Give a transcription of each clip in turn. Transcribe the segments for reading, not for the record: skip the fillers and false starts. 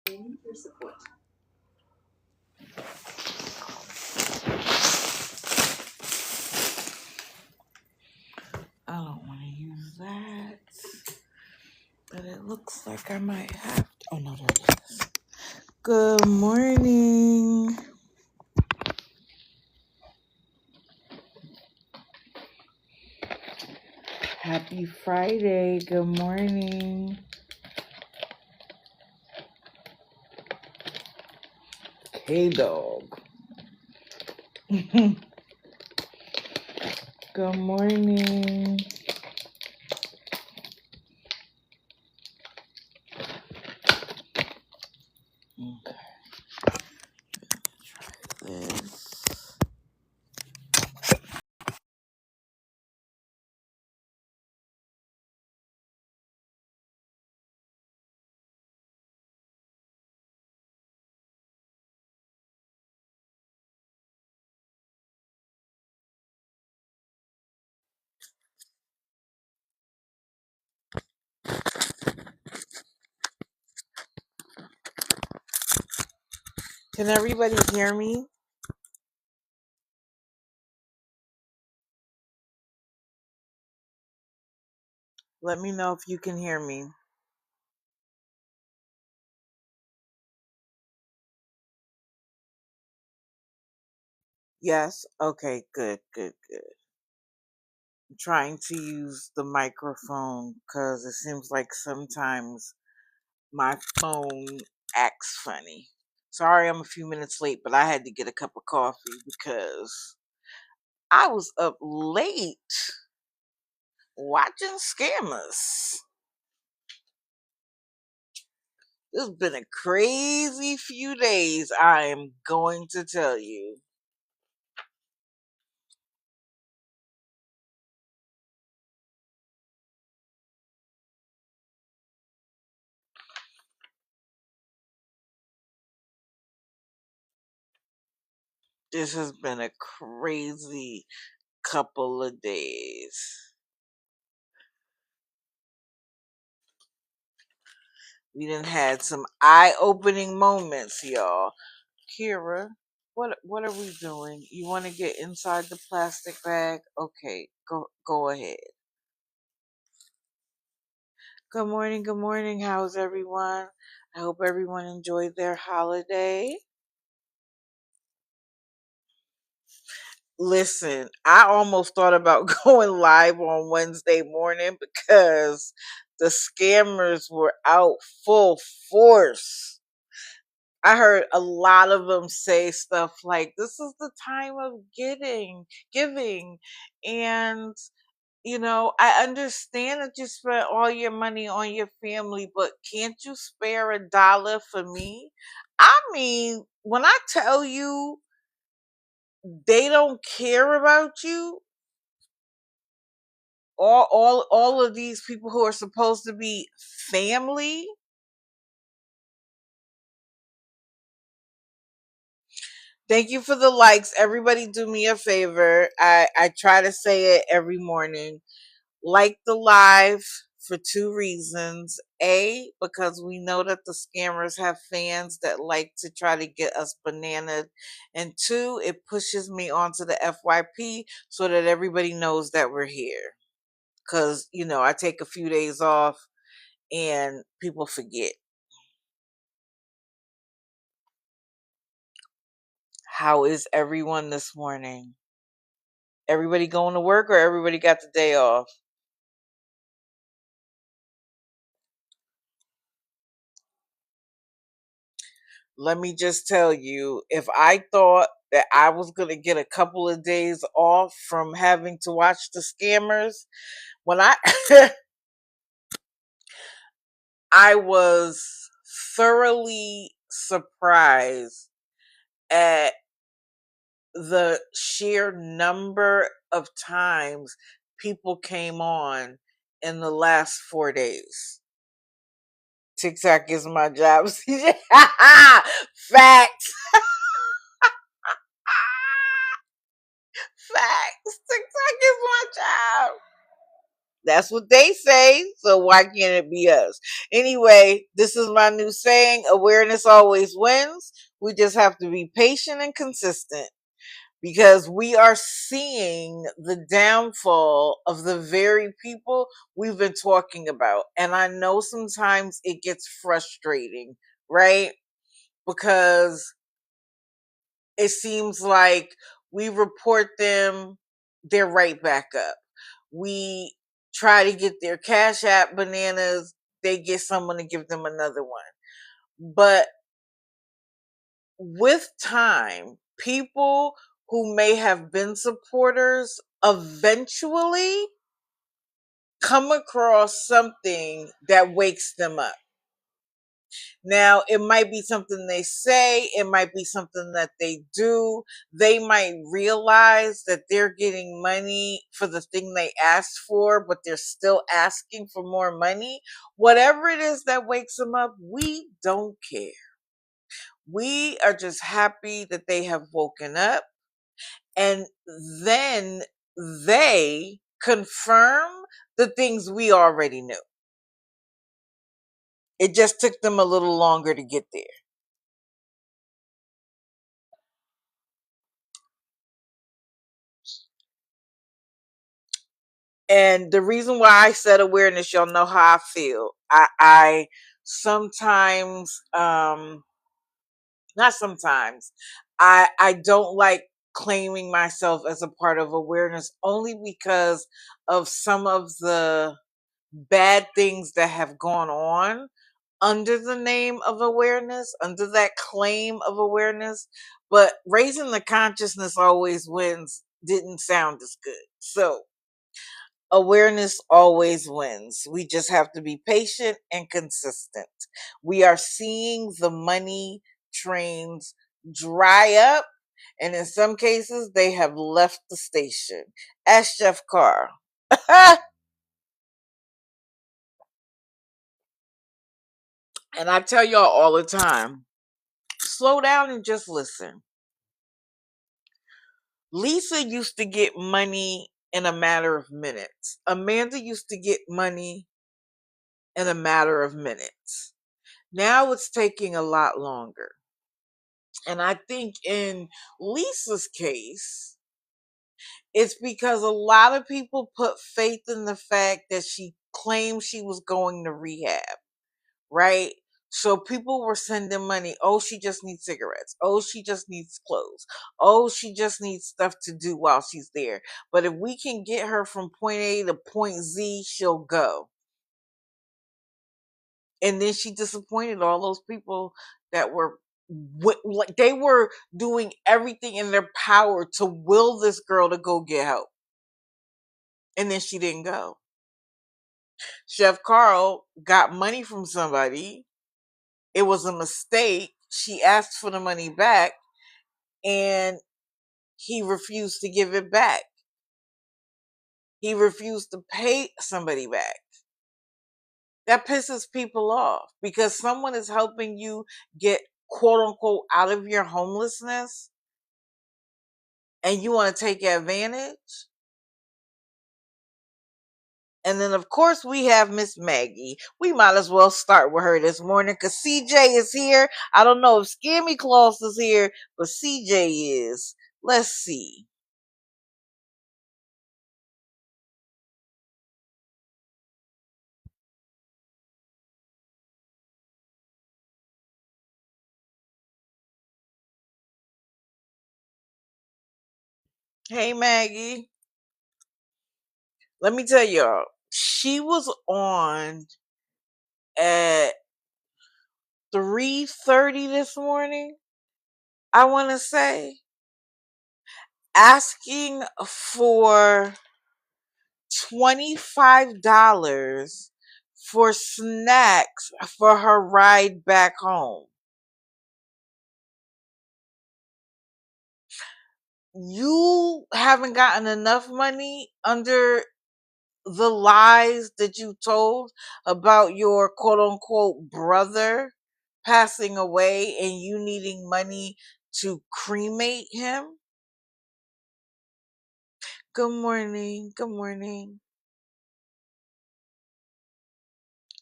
I don't want to use that, but it looks like I might have to. Oh no, there it is. Good morning. Happy Friday. Good morning. Hey, dog. Good morning. Okay, try this. Can everybody hear me? Let me know if you can hear me. Yes? Okay, good, good, good. I'm trying to use the microphone because it seems like sometimes my phone acts funny. Sorry I'm a few minutes late, but I had to get a cup of coffee because I was up late watching Scammers. It's been a crazy few days, I am going to tell you. This has been a crazy couple of days. We done had some eye-opening moments, y'all. Kira, what are we doing? You want to get inside the plastic bag? Okay, go ahead. Good morning, good morning. How's everyone? I hope everyone enjoyed their holiday. Listen, I almost thought about going live on Wednesday morning because the scammers were out full force. I heard a lot of them say stuff like, "This is the time of giving," and I understand that you spent all your money on your family, but can't you spare a dollar for me? I mean, when I tell you they don't care about you, all of these people who are supposed to be family. Thank you for the likes. Everybody do me a favor. I try to say it every morning. Like the live for two reasons. A, because we know that the scammers have fans that like to try to get us bananaed. And two, it pushes me onto the FYP so that everybody knows that we're here. Because, I take a few days off and people forget. How is everyone this morning? Everybody going to work or everybody got the day off? Let me just tell you, if I thought that I was going to get a couple of days off from having to watch the scammers, when I I was thoroughly surprised at the sheer number of times people came on in the last 4 days. TikTok is my job. Facts. Facts. TikTok is my job. That's what they say. So why can't it be us? Anyway, this is my new saying: awareness always wins. We just have to be patient and consistent, because we are seeing the downfall of the very people we've been talking about. And I know sometimes it gets frustrating, right? Because it seems like we report them, they're right back up. We try to get their Cash App bananas, they get someone to give them another one. But with time, people who may have been supporters eventually come across something that wakes them up. Now, it might be something they say, it might be something that they do. They might realize that they're getting money for the thing they asked for, but they're still asking for more money. Whatever it is that wakes them up, we don't care. We are just happy that they have woken up, and then they confirm the things we already knew. It just took them a little longer to get there. And the reason why I said awareness, y'all know how I feel. I sometimes, not sometimes, I don't like claiming myself as a part of awareness, only because of some of the bad things that have gone on under the name of awareness, under that claim of awareness. But raising the consciousness always wins didn't sound as good. So awareness always wins. We just have to be patient and consistent. We are seeing the money trains dry up, and in some cases, they have left the station. Ask Jeff Carr. And I tell y'all all the time, slow down and just listen. Lisa used to get money in a matter of minutes. Amanda used to get money in a matter of minutes. Now it's taking a lot longer. And I think in Lisa's case, it's because a lot of people put faith in the fact that she claimed she was going to rehab, right? So people were sending money. Oh, she just needs cigarettes. Oh, she just needs clothes. Oh, she just needs stuff to do while she's there. But if we can get her from point A to point Z, she'll go. And then she disappointed all those people that were like, they were doing everything in their power to will this girl to go get help, and then she didn't go. Chef Carl got money from somebody. It was a mistake. She asked for the money back, and he refused to give it back. He refused to pay somebody back. That pisses people off, because someone is helping you get, quote unquote, out of your homelessness, and you want to take advantage. And then, of course, we have Miss Maggie. We might as well start with her this morning because CJ is here. I don't know if Scammy Claus is here, but CJ is. Let's see. Hey, Maggie. Let me tell y'all, she was on at 3:30 this morning, I want to say, asking for $25 for snacks for her ride back home. You haven't gotten enough money under the lies that you told about your quote unquote brother passing away and you needing money to cremate him? Good morning. Good morning.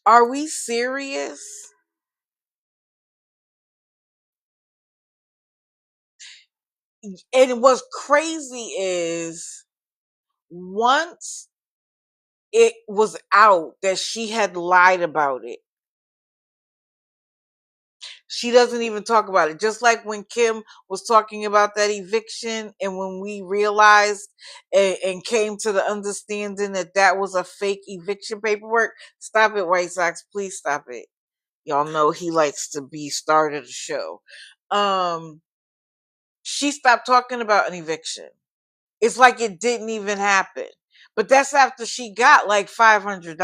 Are we serious? And what's crazy is once it was out that she had lied about it, she doesn't even talk about it. Just like when Kim was talking about that eviction, and when we realized and came to the understanding that that was a fake eviction paperwork. Stop it, White Sox. Please stop it. Y'all know he likes to be star of the show. Um, she stopped talking about an eviction. It's like it didn't even happen. But that's after she got like $500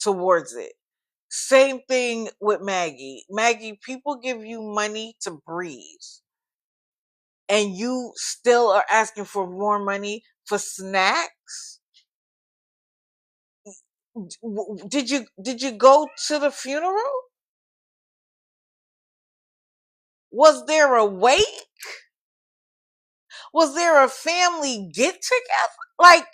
towards it. Same thing with Maggie. Maggie, people give you money to breathe, and you still are asking for more money for snacks. Did you go to the funeral? Was there a wake? Was there a family get together? Like,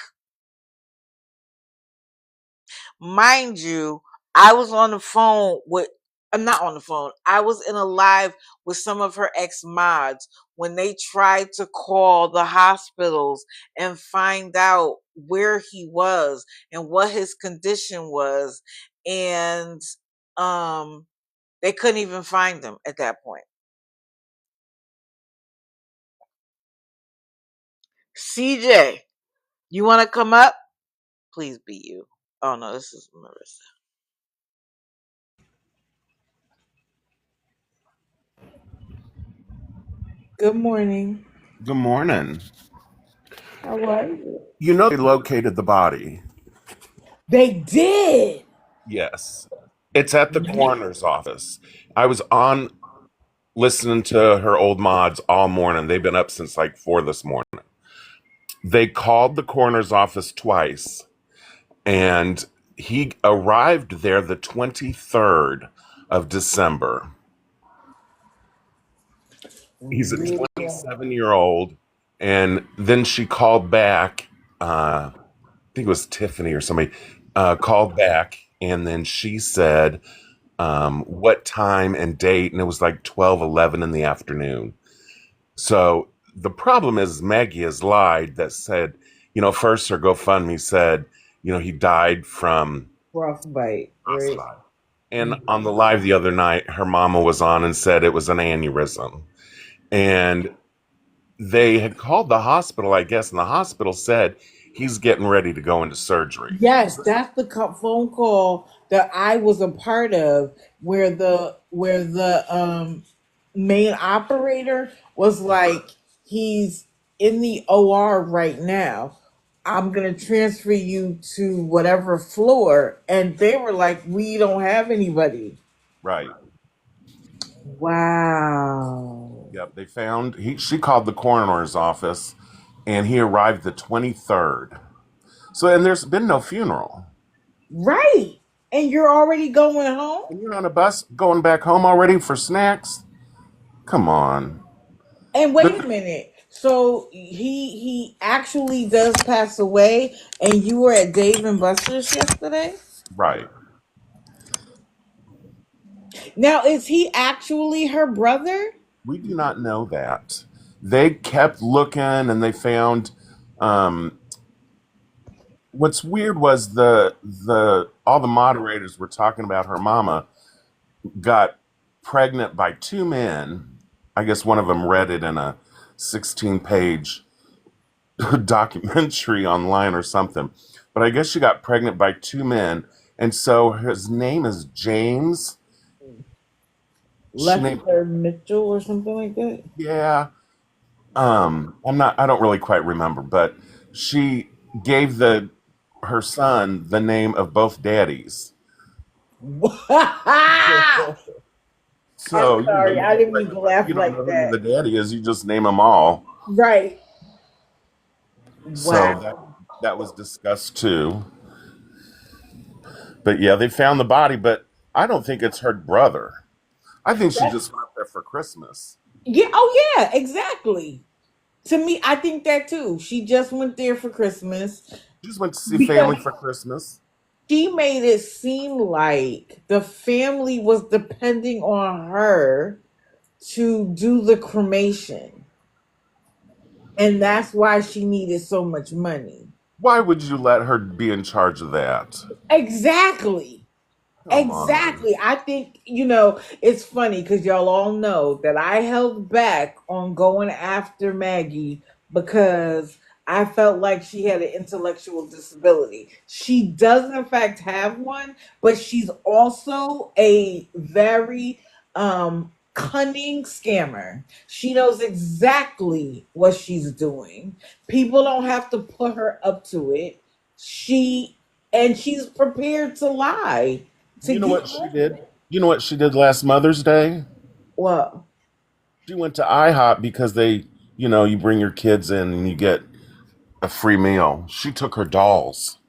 mind you, I was on the phone with, I'm not on the phone. I was in a live with some of her ex mods when they tried to call the hospitals and find out where he was and what his condition was. And um they couldn't even find him at that point. CJ, you want to come up? Please be you. Oh no, this is Marissa. Good morning. Good morning. How are you? You know they located the body. They did. Yes. It's at the coroner's office. I was on listening to her old mods all morning. They've been up since like 4 this morning. They called the coroner's office twice, and he arrived there the 23rd of December. He's a Really? 27-year-old. And then she called back. I think it was Tiffany or somebody called back, and then she said what time and date, and it was like 12:11 in the afternoon. So the problem is Maggie has lied that said, first her GoFundMe said, he died from Frostbite, right? frostbite. And on the live the other night, her mama was on and said it was an aneurysm. And they had called the hospital, I guess, and the hospital said he's getting ready to go into surgery. Yes, that's the phone call that I was a part of, where the main operator was like, he's in the OR right now. I'm gonna transfer you to whatever floor, and they were like, we don't have anybody. Right. Wow. Yep. They found she called the coroner's office, and he arrived the 23rd. So, and there's been no funeral. Right. And you're already going home? And you're on a bus going back home already for snacks? Come on. And wait a The, minute. So he actually does pass away, and you were at Dave and Buster's yesterday? right. Now, is he actually her brother? We do not know that. They kept looking, and they found um, what's weird was the all the moderators were talking about her mama got pregnant by two men. I guess one of them read it in a 16-page documentary online or something. But I guess she got pregnant by two men, and so his name is James. She named, Lester Mitchell or something like that? yeah. I don't really quite remember, but she gave the her son the name of both daddies. So, I'm sorry, I didn't mean to laugh you don't like know who that. the daddy is, you just name them all. Right. So Wow. that was discussed too. But yeah, they found the body, but I don't think it's her brother. I think she That's, just went up there for Christmas. yeah, oh yeah, exactly. To me, I think that too. She just went there for Christmas She just went to see because family for Christmas. she made it seem like the family was depending on her to do the cremation, and that's why she needed so much money. Why would you let her be in charge of that? Exactly. Come on. Exactly. I think, it's funny because y'all all know that I held back on going after Maggie because I felt like she had an intellectual disability. She does, in fact, have one, but she's also a very cunning scammer. She knows exactly what she's doing. People don't have to put her up to it. She's prepared to lie to You know get what she money. did? You know what she did last Mother's Day? Well, She went to IHOP because you bring your kids in and you get a free meal. She took her dolls.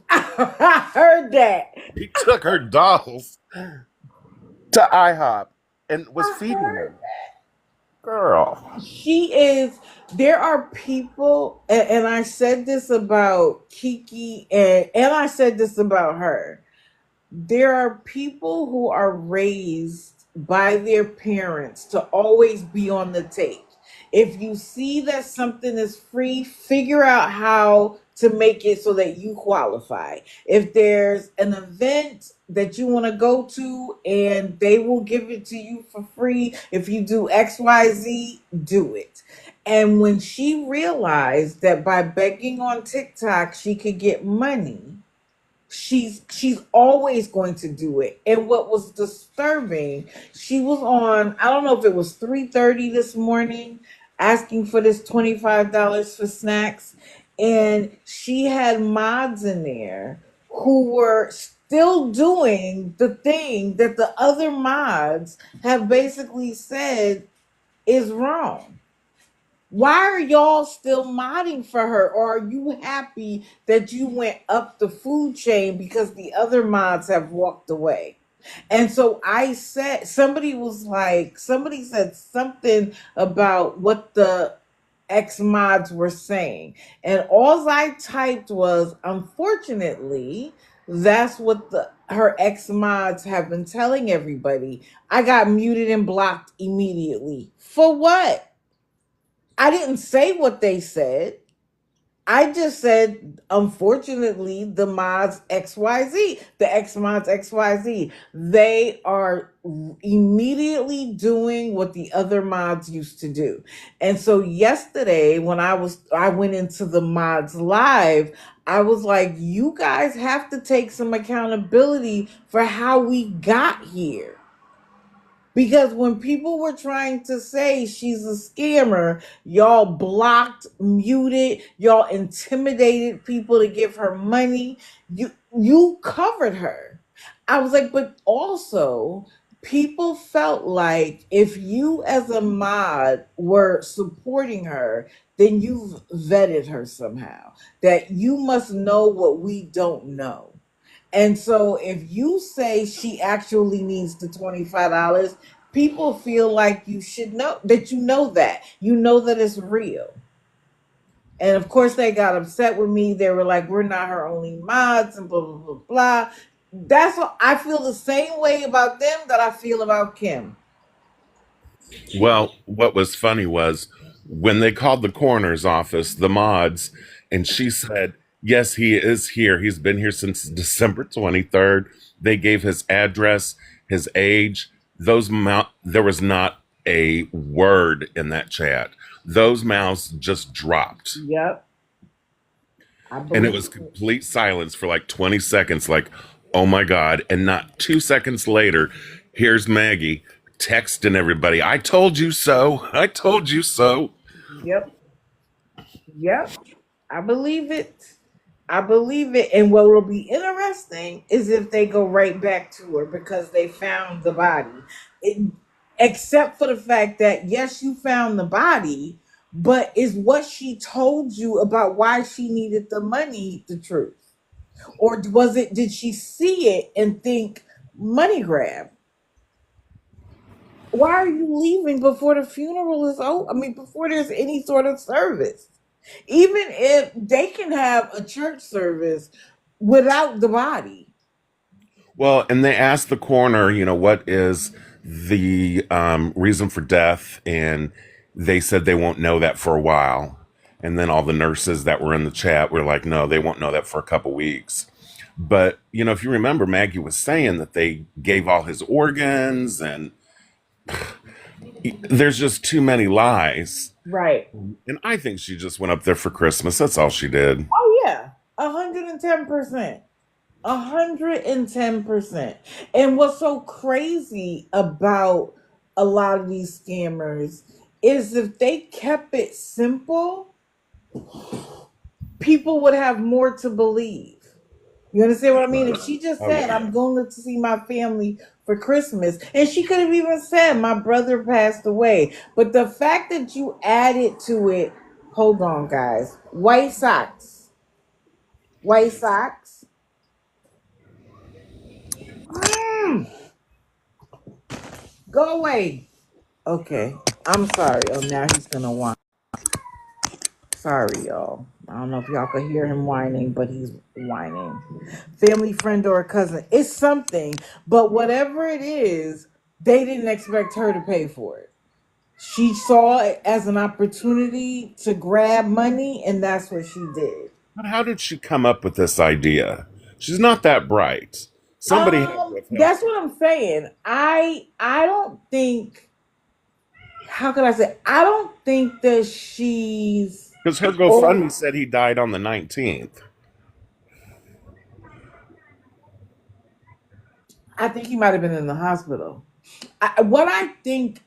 I heard that. She took her dolls to IHOP and was I feeding heard them. Girl. she is. There are people, and I said this about Kiki, and I said this about her. There are people who are raised by their parents to always be on the take. If you see that something is free, figure out how to make it so that you qualify. If there's an event that you want to go to and they will give it to you for free, if you do XYZ, do it. And when she realized that by begging on TikTok she could get money, she's always going to do it. And what was disturbing, she was on, I don't know if it was 3:30 this morning, asking for this $25 for snacks, and she had mods in there who were still doing the thing that the other mods have basically said is wrong. Why are y'all still modding for her? Or are you happy that you went up the food chain because the other mods have walked away? And so I said, somebody said something about what the ex mods were saying. And all I typed was, unfortunately, that's what her ex mods have been telling everybody. I got muted and blocked immediately. For what? I didn't say what they said. I just said, unfortunately, the mods XYZ, the X mods XYZ, they are immediately doing what the other mods used to do. And so yesterday, when I went into the mods live, I was like, you guys have to take some accountability for how we got here. Because when people were trying to say she's a scammer, y'all blocked, muted, y'all intimidated people to give her money. You covered her. I was like, but also people felt like if you as a mod were supporting her, then you've vetted her somehow. That you must know what we don't know. And so if you say she actually needs the $25, people feel like you should know that you know that. You know that it's real. And of course they got upset with me. They were like, we're not her only mods and blah blah blah blah. That's what I feel, the same way about them that I feel about Kim. Well, what was funny was when they called the coroner's office, the mods, and she said, yes, he is here. He's been here since December 23rd. They gave his address, his age. There was not a word in that chat. Those mouths just dropped. Yep, I And it believe was it. complete silence for like 20 seconds, like, oh my God. And not 2 seconds later, here's Maggie texting everybody, I told you so. I told you so. Yep, yep. I believe it. I believe it. And what will be interesting is if they go right back to her because they found the body. It, except for the fact that, yes, you found the body, but is what she told you about why she needed the money the truth? Or did she see it and think money grab? Why are you leaving before the funeral is over? I mean, before there's any sort of service. Even if they can have a church service, without the body. Well, and they asked the coroner, what is the reason for death? And they said they won't know that for a while. And then all the nurses that were in the chat were like, no, they won't know that for a couple weeks. But, if you remember, Maggie was saying that they gave all his organs, and there's just too many lies. Right. And I think she just went up there for Christmas. That's all she did. Oh yeah, 110%. 110%. And what's so crazy about a lot of these scammers is if they kept it simple, people would have more to believe. You understand what I mean? If she just Oh, said, yeah. I'm going to see my family for Christmas, and she could have even said, my brother passed away. But the fact that you added to it, hold on, guys. White socks. White socks. Mm, go away. Okay. I'm sorry. Oh, now he's going to whine. Sorry, y'all. I don't know if y'all could hear him whining, but he's whining. Family friend or a cousin. It's something, but whatever it is, they didn't expect her to pay for it. She saw it as an opportunity to grab money, and that's what she did. But how did she come up with this idea? She's not that bright. Somebody had to have helped That's her. what I'm saying. I don't think, how could I say, I don't think that she's Because her oh, GoFundMe said he died on the 19th. I think he might have been in the hospital. What I think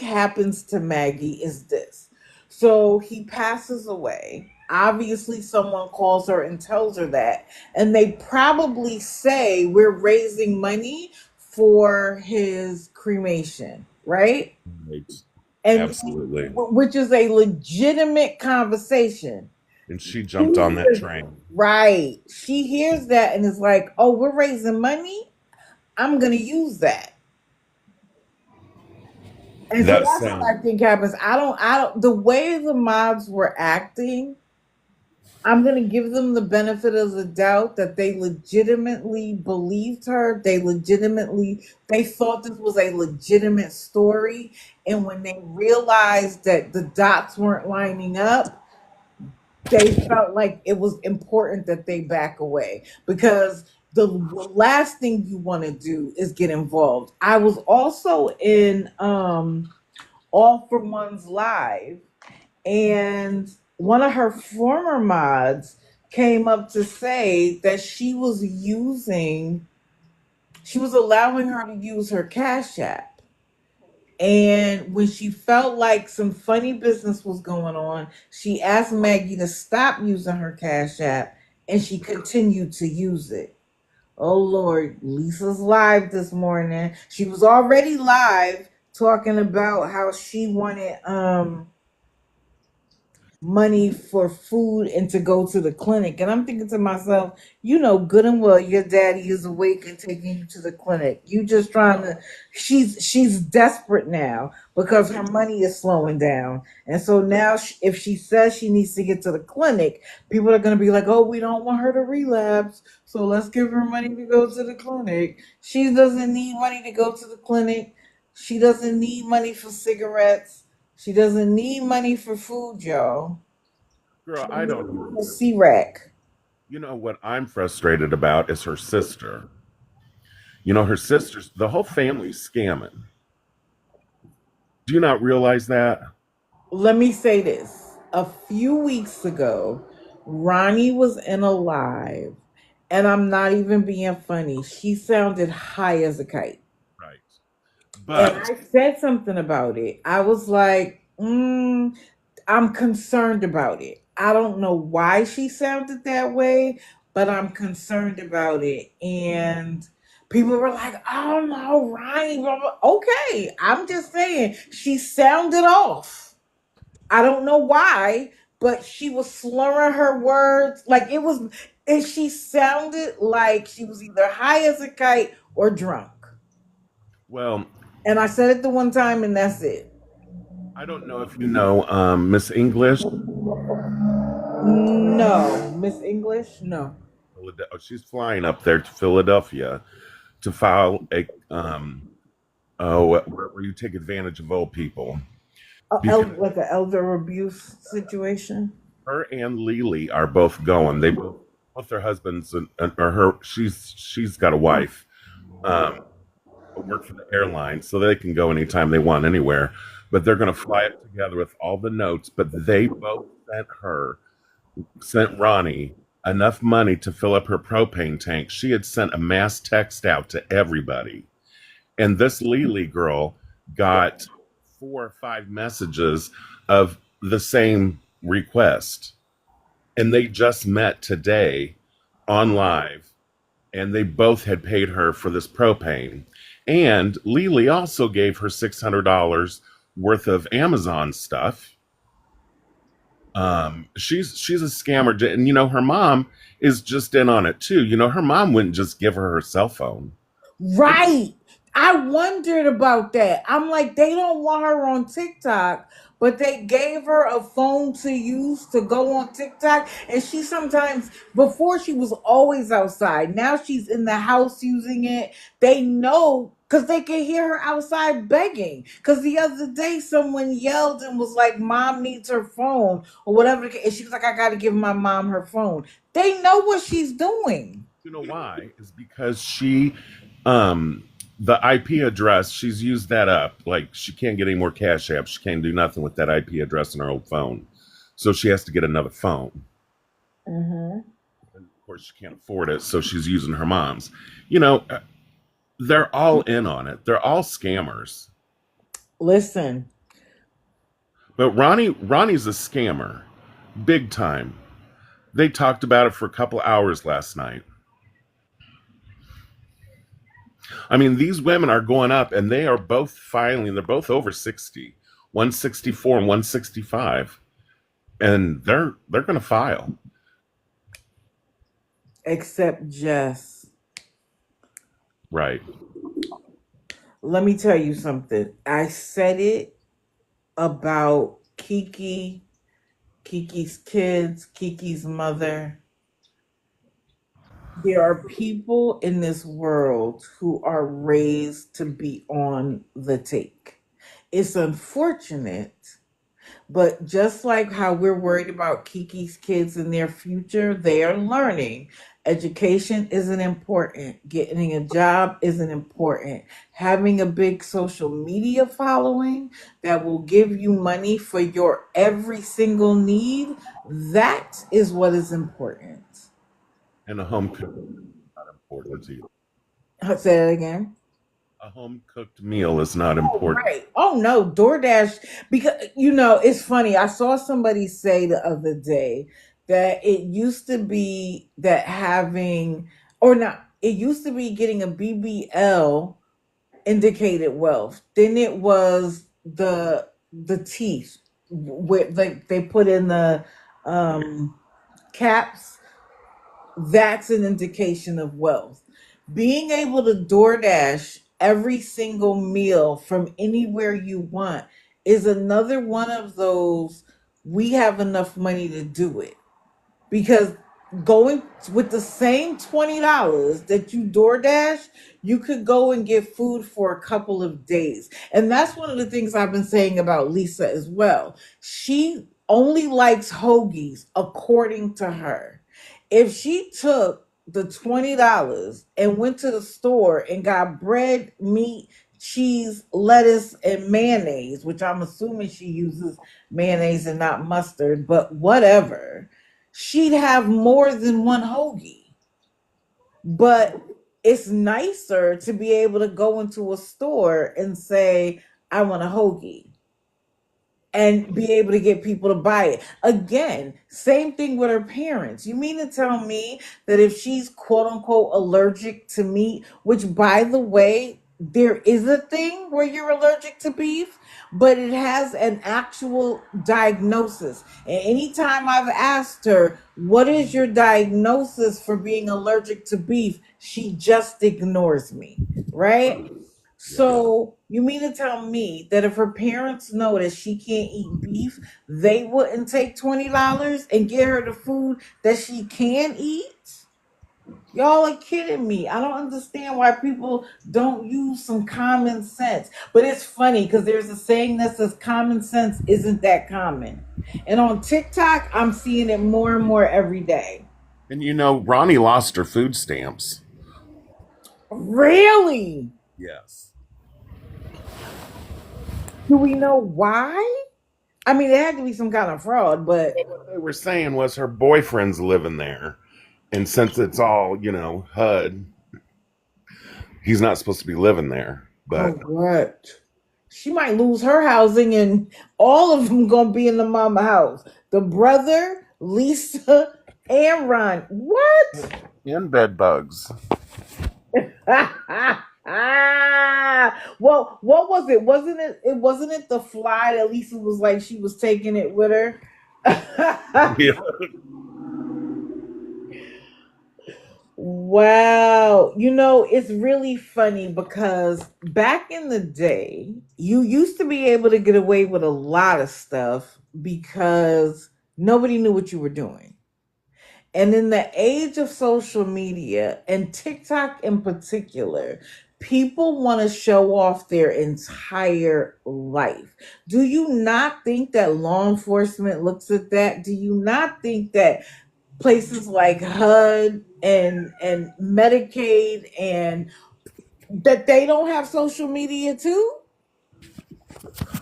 happens to Maggie is this. So he passes away. Obviously, someone calls her and tells her that, and they probably say we're raising money for his cremation, right? Right. And Absolutely. which is a legitimate conversation. And she She jumped on that hears- train. right. She hears that and is like, "Oh, we're raising money. I'm gonna use that." And so That that's what I sound. think happens. I don't, the way the mods were acting, I'm going to give them the benefit of the doubt that they legitimately believed her. They thought this was a legitimate story. And when they realized that the dots weren't lining up, they felt like it was important that they back away because the last thing you want to do is get involved. I was also in All for One's live, and one of her former mods came up to say that she was allowing her to use her Cash App. And when she felt like some funny business was going on, she asked Maggie to stop using her Cash App, and she continued to use it. Oh Lord, Lisa's live this morning. She was already live talking about how she wanted money for food and to go to the clinic. And I'm thinking to myself, you know good and well your daddy is awake and taking you to the clinic. You just trying to she's desperate now because her money is slowing down. And so now if she says she needs to get to the clinic, people are going to be like, "Oh, we don't want her to relapse. So let's give her money to go to the clinic." She doesn't need money to go to the clinic. She doesn't need money for cigarettes. She doesn't need money for food, y'all. She Girl, I doesn't need don't money for either. C-Rack. What I'm frustrated about is her sister. Her sister's, the whole family's scamming. Do you not realize that? Let me say this. A few weeks ago, Ronnie was in a live, and I'm not even being funny. She sounded high as a kite. Right. And But, I said something about it. I was like, I'm concerned about it. I don't know why she sounded that way, but I'm concerned about it. And people were like, "Oh no, Ronnie, blah, blah." Okay, I'm just saying she sounded off. I don't know why, but she was slurring her words. Like and she sounded like she was either high as a kite or drunk. well, And I said it the one time, and that's it. I don't know if you know Miss English. No, Miss English, no. Philadelphia. She's flying up there to Philadelphia to file a where you take advantage of old people because Like an elder abuse situation. her and Lily are both going. They both their husbands or her. She's got a wife. Um, work for the airline, so they can go anytime they want anywhere. But they're going to fly it together with all the notes. But they both sent Ronnie enough money to fill up her propane tank. She had sent a mass text out to everybody. And this Lily girl got 4 or 5 messages of the same request. And they just met today on live, and they both had paid her for this propane. And Lily also gave her $600 worth of Amazon stuff. She's a scammer, and her mom is just in on it too. Her mom wouldn't just give her cell phone. Right. I wondered about that. I'm like, they don't want her on TikTok, but they gave her a phone to use to go on TikTok. And she sometimes, before she was always outside, now she's in the house using it. They know because they can hear her outside begging. Because the other day, someone yelled and was like, Mom needs her phone or whatever. And she was like, I got to give my mom her phone. They know what she's doing. You know why? Is because um, the IP address, she's used that up. Like she can't get any more cash apps. She can't do nothing with that IP address in her old phone. So she has to get another phone. Hmm. And of course, she can't afford it. So she's using her mom's. You know, uh, they're all in on it. They're all scammers. Listen, But Ronnie's a scammer. Big time. They talked about it for a couple hours last night. I mean, these women are going up and they are both filing. They're both over 60, 164 and 165. And they're going to file. except Jess. Right. Let me tell you something. I said it about Kiki, Kiki's kids, Kiki's mother. There are people in this world who are raised to be on the take. It's unfortunate. But just like how we're worried about Kiki's kids and their future, they are learning. Education isn't important. Getting a job isn't important. Having a big social media following that will give you money for your every single need, that is what is important. And a home cooked not important either. I'll say that again. A home cooked meal is not Oh, important. right. Oh no, DoorDash. Because it's funny. I saw somebody say the other day that it used to be that having, or not, it used to be getting a BBL indicated wealth. Then it was the teeth where like they put in the um caps. That's an indication of wealth. Being able to DoorDash every single meal from anywhere you want is another one of those, we have enough money to do it. Because going with the same $20 that you DoorDash, you could go and get food for a couple of days. And that's one of the things I've been saying about Lisa as well. She only likes hoagies according to her. If she took the $20 and went to the store and got bread, meat, cheese, lettuce, and mayonnaise, which I'm assuming she uses mayonnaise and not mustard, but whatever, she'd have more than one hoagie. But it's nicer to be able to go into a store and say, I want a hoagie and be able to get people to buy it. Again, same thing with her parents. You mean to tell me that if she's quote unquote allergic to meat, which by the way, there is a thing where you're allergic to beef, but it has an actual diagnosis. And anytime I've asked her, what is your diagnosis for being allergic to beef? She just ignores me, right? Yeah. So you mean to tell me that if her parents know that she can't eat beef, they wouldn't take $20 and get her the food that she can eat? Y'all are kidding me. I don't understand why people don't use some common sense. But it's funny because there's a saying that says common sense isn't that common. And on TikTok, I'm seeing it more and more every day. And you know, Ronnie lost her food stamps. Really? Yes. Do we know why? I mean, it had to be some kind of fraud, but Well, what they were saying was her boyfriend's living there. And since it's all, you know, HUD, he's not supposed to be living there. oh, But what? She might lose her housing, and all of them gonna be in the mama house. The brother, Lisa, and Ron. What? in bed bugs. Well, what was it? Wasn't it? It wasn't it the fly that Lisa was like she was taking it with her. Yeah. Wow. It's really funny because back in the day, you used to be able to get away with a lot of stuff because nobody knew what you were doing. And in the age of social media and TikTok in particular, people want to show off their entire life. Do you not think that law enforcement looks at that? Do you not think that places like HUD and Medicaid and that they don't have social media too?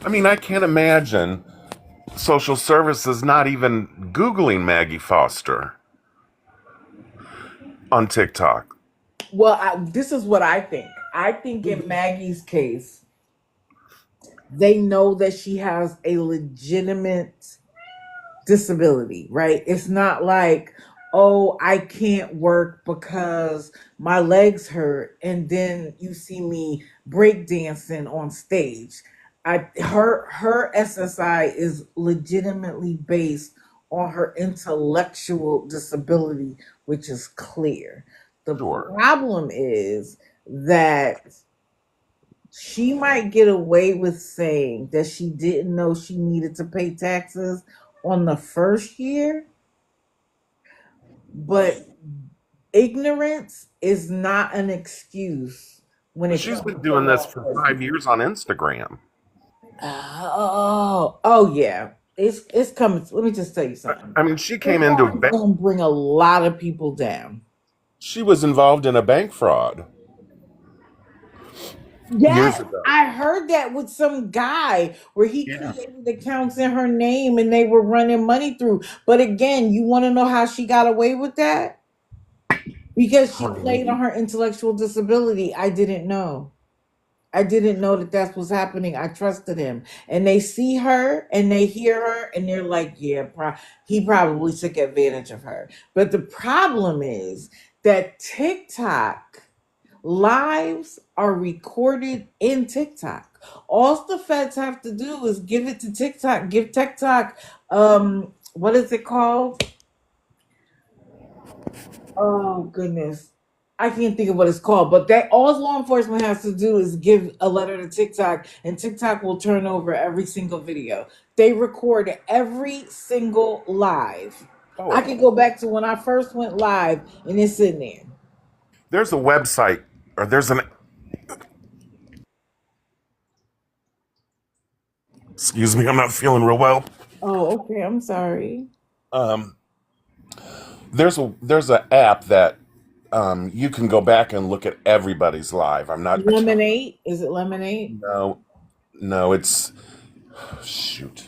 I mean, I can't imagine social services not even Googling Maggie Foster on TikTok. Well, this is what I think. I think in Maggie's case, they know that she has a legitimate disability, right? It's not like, oh, I can't work because my legs hurt, and then you see me breakdancing on stage. Her SSI is legitimately based on her intellectual disability, which is clear. The Sure. problem is that she might get away with saying that she didn't know she needed to pay taxes on the first year, but ignorance is not an excuse when But it she's comes been to doing this law for enforcement. 5 years on Instagram. Oh yeah. It's coming. Let me just tell you something. I mean, she came into a TikTok is bank. gonna bring a lot of people down. She was involved in a bank fraud years Yes, ago. I heard that with some guy where he Yeah. created accounts in her name and they were running money through. But again, you want to know how she got away with that? Because she played on her intellectual disability. I didn't know. I didn't know that that's what's happening. I trusted him. And they see her and they hear her and they're like, yeah, he probably took advantage of her. But the problem is that TikTok lives are recorded in TikTok. All the feds have to do is give it to TikTok, give TikTok, what is it called? Oh goodness. I can't think of what it's called, but that all law enforcement has to do is give a letter to TikTok, and TikTok will turn over every single video. They record every single live. I Oh, can go back to when I first went live, and it's in there. there's a website, or there's an, excuse me, I'm not feeling real well. Oh, okay. I'm sorry. Um, there's a app that you can go back and look at everybody's live. I'm not, I can't, Lemonade? Is it Lemonade? no, no, it's, shoot.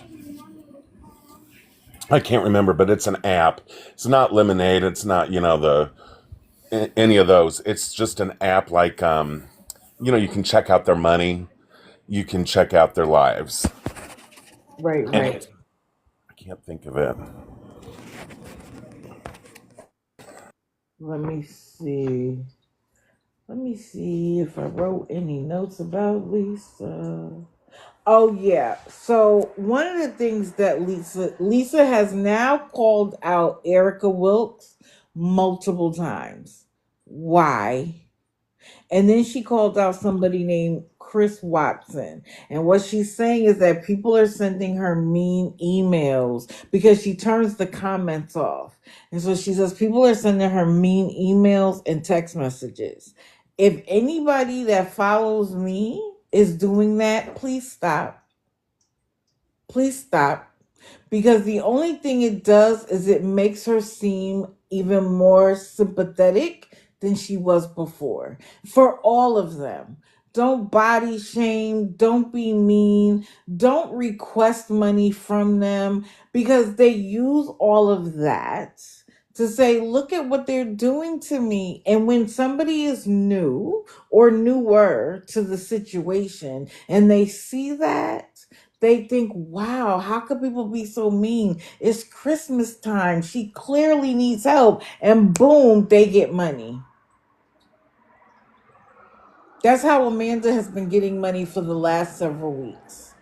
I can't remember, but it's an app. It's not Lemonade. It's not, any of those. It's just an app like, you can check out their money. You can check out their lives. Right, And right. I can't think of it. Let me see. Let me see if I wrote any notes about Lisa. Oh yeah. So one of the things that Lisa has now called out Erica Wilkes multiple times. Why? And then she called out somebody named Chris Watson. And what she's saying is that people are sending her mean emails because she turns the comments off. And so she says people are sending her mean emails and text messages. If anybody that follows me is doing that, please stop. Please stop, because the only thing it does is it makes her seem even more sympathetic than she was before. For all of them. Don't body shame, don't be mean, don't request money from them, because they use all of that to say, look at what they're doing to me. And when somebody is new or newer to the situation and they see that, they think, wow, how could people be so mean? It's Christmas time. She clearly needs help. And boom, they get money. That's how Amanda has been getting money for the last several weeks.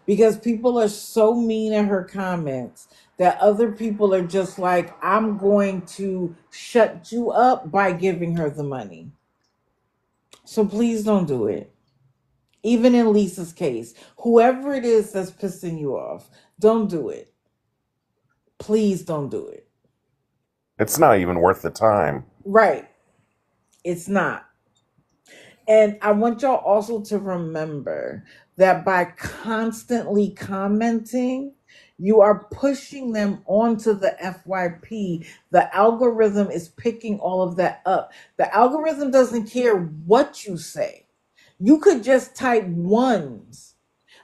Because people are so mean at her comments that other people are just like, I'm going to shut you up by giving her the money. So please don't do it. Even in Lisa's case, whoever it is that's pissing you off, don't do it. Please don't do it. It's not even worth the time. Right. It's not. And I want y'all also to remember that by constantly commenting, you are pushing them onto the FYP. The algorithm is picking all of that up. The algorithm doesn't care what you say. You could just type ones,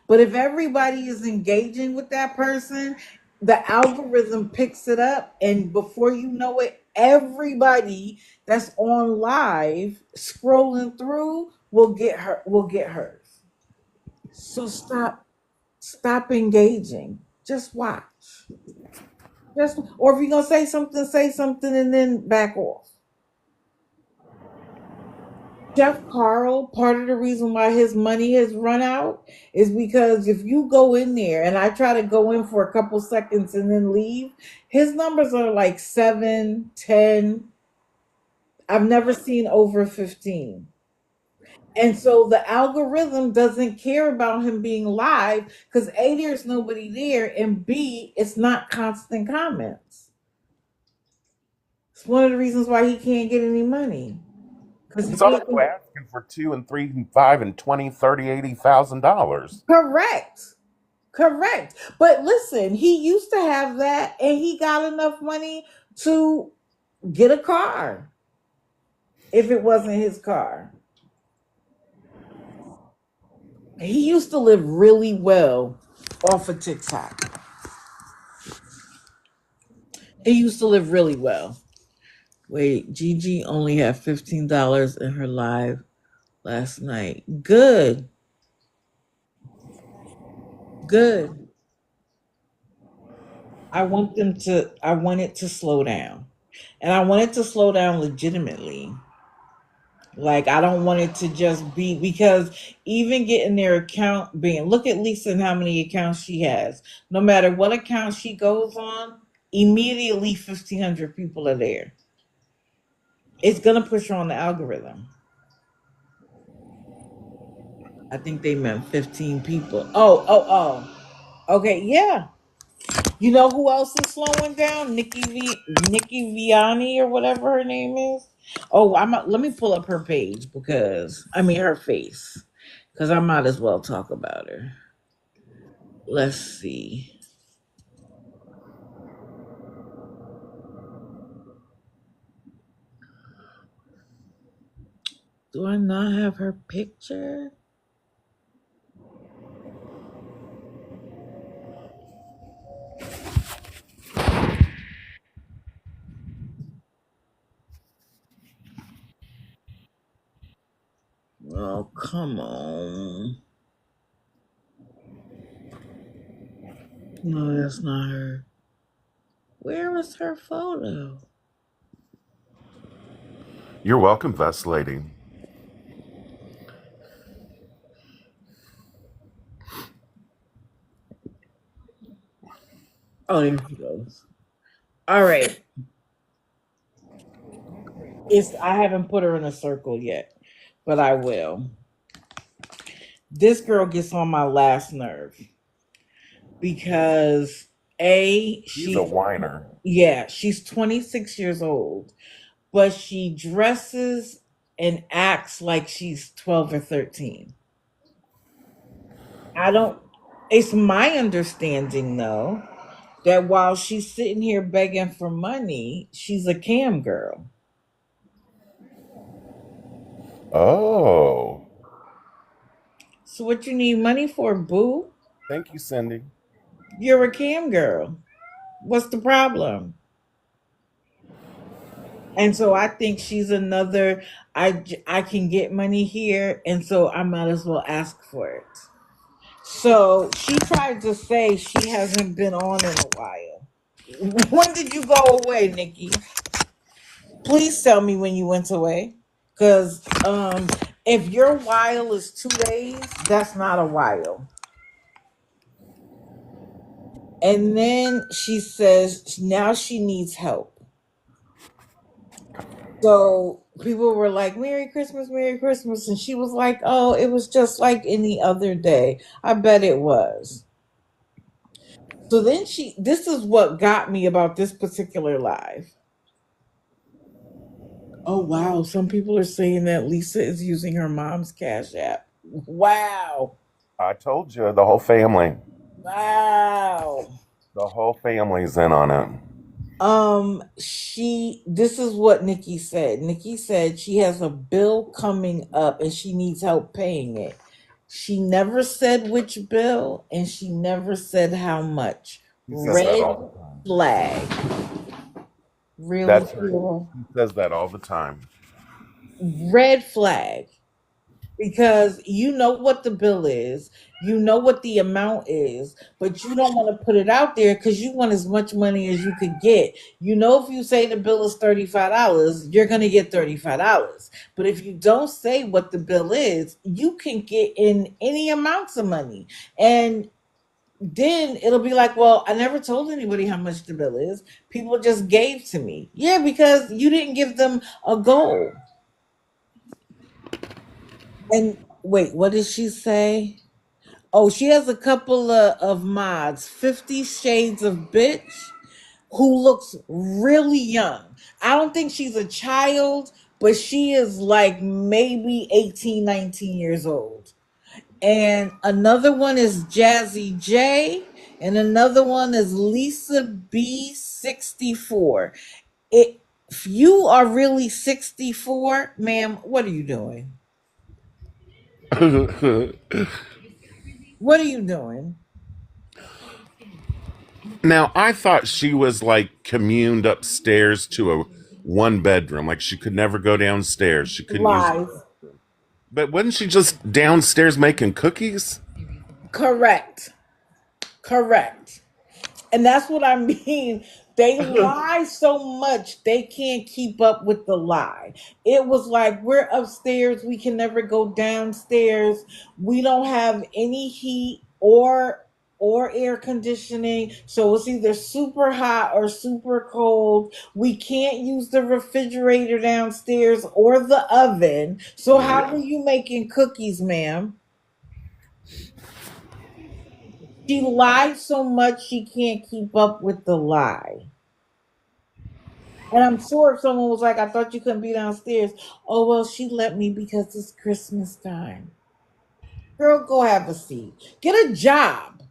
but if everybody is engaging with that person, the algorithm picks it up, and before you know it, everybody that's on live scrolling through will get hers. So stop engaging. Just watch. Just, or if you're gonna say something and then back off. Jeff Carl, part of the reason why his money has run out is because if you go in there and I try to go in for a couple seconds and then leave, his numbers are like 7, 10. I've never seen over 15. And so the algorithm doesn't care about him being live because A, there's nobody there, and B, it's not constant comments. It's one of the reasons why he can't get any money. Because He's he also doesn't. asking for 2 and 3 and 5 and 20, 30, $80,000. Correct. Correct. But listen, he used to have that and he got enough money to get a car if it wasn't his car. He used to live really well off of TikTok. He used to live really well. Wait, Gigi only had $15 in her live last night. Good. Good. I want it to slow down. And I want it to slow down legitimately. Like I don't want it to just be because even getting their account being, look at Lisa and how many accounts she has. No matter what account she goes on, immediately 1,500 people are there. It's gonna push her on the algorithm. I think they meant 15 people. Oh. Okay, yeah. You know who else is slowing down? Nikki Vianney or whatever her name is. Oh, let me pull up her page because I mean her face because I might as well talk about her. Let's see. Do I not have her picture? Oh, come on. No, that's not her. Where is her photo? You're welcome, Vest Lady. Oh, there she goes. All right. I haven't put her in a circle yet, but I will. This girl gets on my last nerve because He's a she's, whiner. yeah, she's 26 years old, but she dresses and acts like she's 12 or 13. I don't, it's my understanding though that while she's sitting here begging for money, she's a cam girl. Oh, So what you need money for, boo? thank you, Cindy. You're a cam girl. What's the problem? And so I think she's another, I can get money here, and so I might as well ask for it. So she tried to say she hasn't been on in a while. When did you go away, Nikki? Please tell me when you went away. Because if your while is 2 days, that's not a while. And then she says now she needs help. So people were like, Merry Christmas, Merry Christmas. And she was like, oh, it was just like any other day. I bet it was. So then this is what got me about this particular live. Oh, wow. Some people are saying that Lisa is using her mom's Cash App. Wow. I told you the whole family. Wow. The whole family's in on it. This is what Nikki said. Nikki said she has a bill coming up and she needs help paying it. She never said which bill and she never said how much. He says that Red all the time. flag. Really, That's her. girl? He says that all the time. Red flag. Because you know what the bill is, you know what the amount is, but you don't want to put it out there because you want as much money as you could get. You know, if you say the bill is $35, you're going to get $35. But if you don't say what the bill is, you can get in any amounts of money. And then it'll be like, well, I never told anybody how much the bill is. People just gave to me. Yeah, because you didn't give them a goal. And wait, what did she say? Oh, she has a couple of mods, 50 Shades of Bitch, who looks really young. I don't think she's a child, but she is like maybe 18, 19 years old. And another one is Jazzy J, and another one is Lisa B64. If you are really 64, ma'am, what are you doing? What are you doing? Now, I thought she was like communed upstairs to a one bedroom. Like she could never go downstairs. She couldn't use the Lies. restroom. But wasn't she just downstairs making cookies? Correct. Correct. And that's what I mean. They lie so much they can't keep up with the lie. It was like we're upstairs, we can never go downstairs. We don't have any heat or air conditioning, so it's either super hot or super cold. We can't use the refrigerator downstairs or the oven. So how Yeah. are you making cookies, ma'am? She lied so much she can't keep up with the lie. And I'm sure if someone was like, I thought you couldn't be downstairs. Oh, well, she let me because it's Christmas time. Girl, go have a seat. Get a job.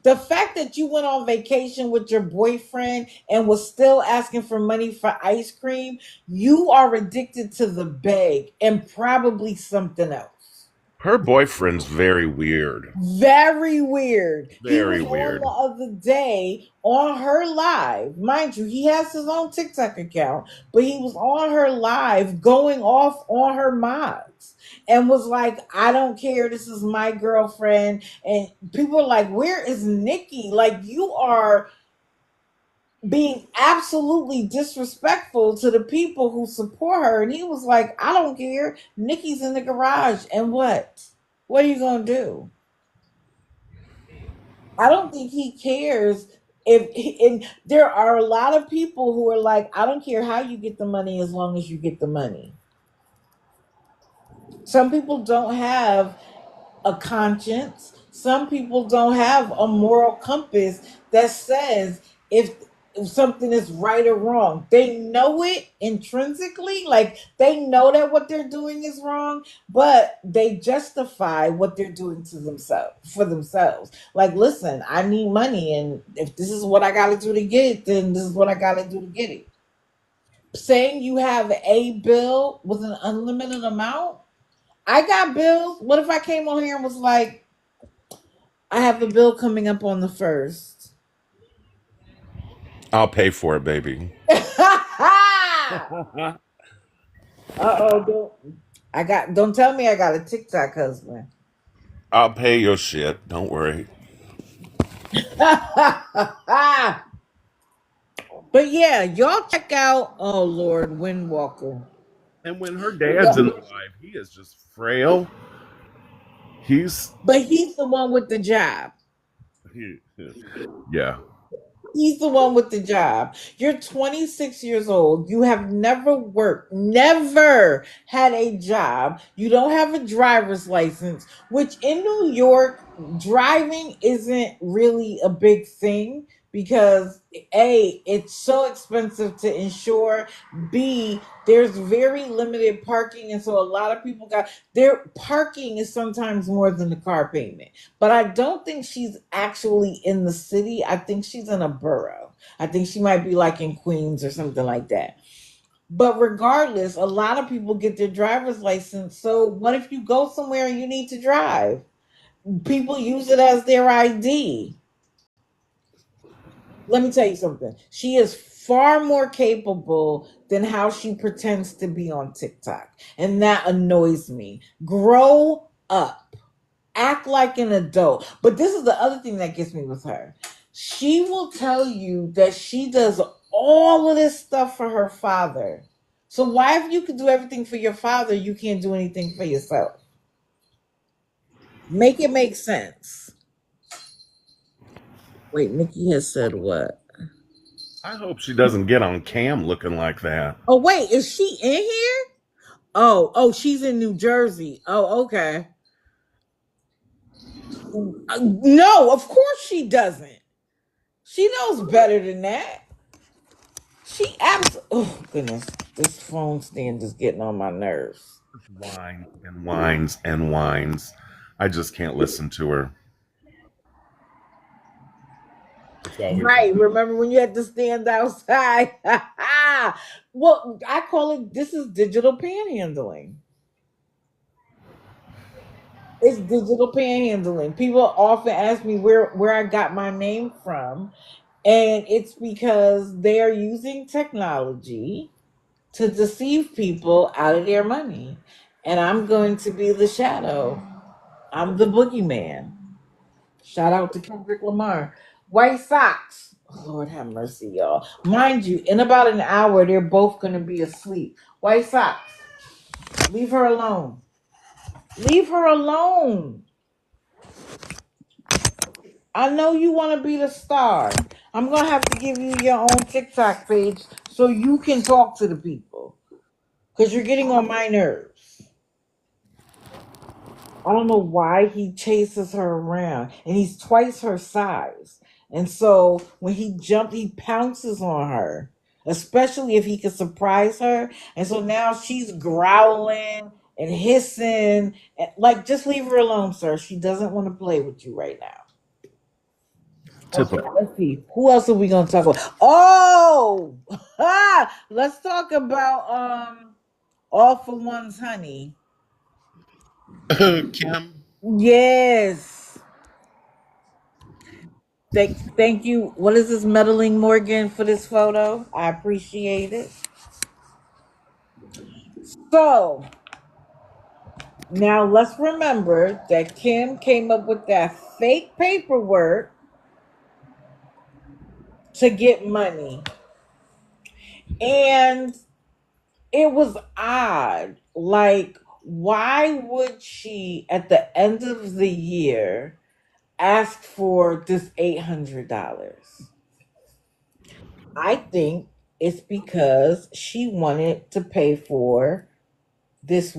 The fact that you went on vacation with your boyfriend and was still asking for money for ice cream, you are addicted to the bag and probably something else. Her boyfriend's very weird. Very weird. He Very was on the weird. other day on her live. Mind you, he has his own TikTok account, but he was on her live going off on her mods and was like, I don't care. This is my girlfriend. And people are like, where is Nikki? Like, you are being absolutely disrespectful to the people who support her. And he was like, I don't care. Nikki's in the garage. And what? What are you going to do? I don't think he cares if and there are a lot of people who are like, I don't care how you get the money as long as you get the money. Some people don't have a conscience. Some people don't have a moral compass that says if something is right or wrong. They know it intrinsically, like they know that what they're doing is wrong, but they justify what they're doing to themselves for themselves. Like, listen, I need money, and if this is what I got to do to get it, then this is what I got to do to get it. Saying you have a bill with an unlimited amount, I got bills. What if I came on here and was like, I have a bill coming up on the first? I'll pay for it, baby. Uh oh, don't tell me I got a TikTok husband. I'll pay your shit. Don't worry. But yeah, y'all check out, oh Lord, Windwalker. And when her dad's in the live, he is just frail. He's But he's the one with the job. he, yeah. He's the one with the job. You're 26 years old. You have never worked, never had a job. You don't have a driver's license, which in New York, driving isn't really a big thing because A, it's so expensive to insure. B, there's very limited parking. And so a lot of people got their parking is sometimes more than the car payment. But I don't think she's actually in the city. I think she's in a borough. I think she might be like in Queens or something like that. But regardless, a lot of people get their driver's license. So what if you go somewhere and you need to drive? People use it as their ID. Let me tell you something. She is far more capable than how she pretends to be on TikTok. And that annoys me. Grow up, act like an adult. But this is the other thing that gets me with her. She will tell you that she does all of this stuff for her father. So why, if you could do everything for your father, you can't do anything for yourself? Make it make sense. Wait, Nikki has said what? I hope she doesn't get on cam looking like that. Oh wait, is she in here? Oh, she's in New Jersey. Oh, okay. No, of course she doesn't. She knows better than that. She oh goodness, this phone stand is getting on my nerves. Whines and whines and whines. I just can't listen to her. It's always Right. Remember when you had to stand outside? Well, I call it, this is digital panhandling. It's digital panhandling. People often ask me where I got my name from, and it's because they are using technology to deceive people out of their money. And I'm going to be the shadow. I'm the boogeyman. Shout out to Kendrick Lamar. White Sox. Lord have mercy, y'all. Mind you, in about an hour, they're both going to be asleep. White Sox, leave her alone. Leave her alone. I know you want to be the star. I'm going to have to give you your own TikTok page so you can talk to the people because you're getting on my nerves. I don't know why he chases her around, and he's twice her size. And so when he jumped, he pounces on her, especially if he could surprise her. And so now she's growling and hissing. And, like, just leave her alone, sir. She doesn't want to play with you right now. Okay, typical. let's see. Who else are we gonna talk about? Oh, let's talk about All for One's honey. Kim, Yes. Thank you. What is this, meddling Morgan, for this photo? I appreciate it. So now let's remember that Kim came up with that fake paperwork to get money. And it was odd. Like, why would she at the end of the year ask for this $800? I think it's because she wanted to pay for this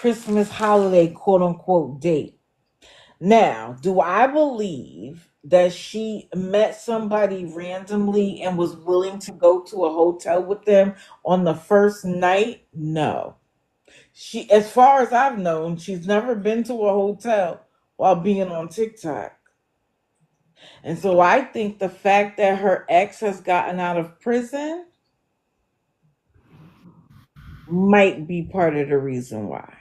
Christmas holiday quote unquote date. Now, do I believe that she met somebody randomly and was willing to go to a hotel with them on the first night? No. She, as far as I've known, she's never been to a hotel while being on TikTok. And so I think the fact that her ex has gotten out of prison might be part of the reason why.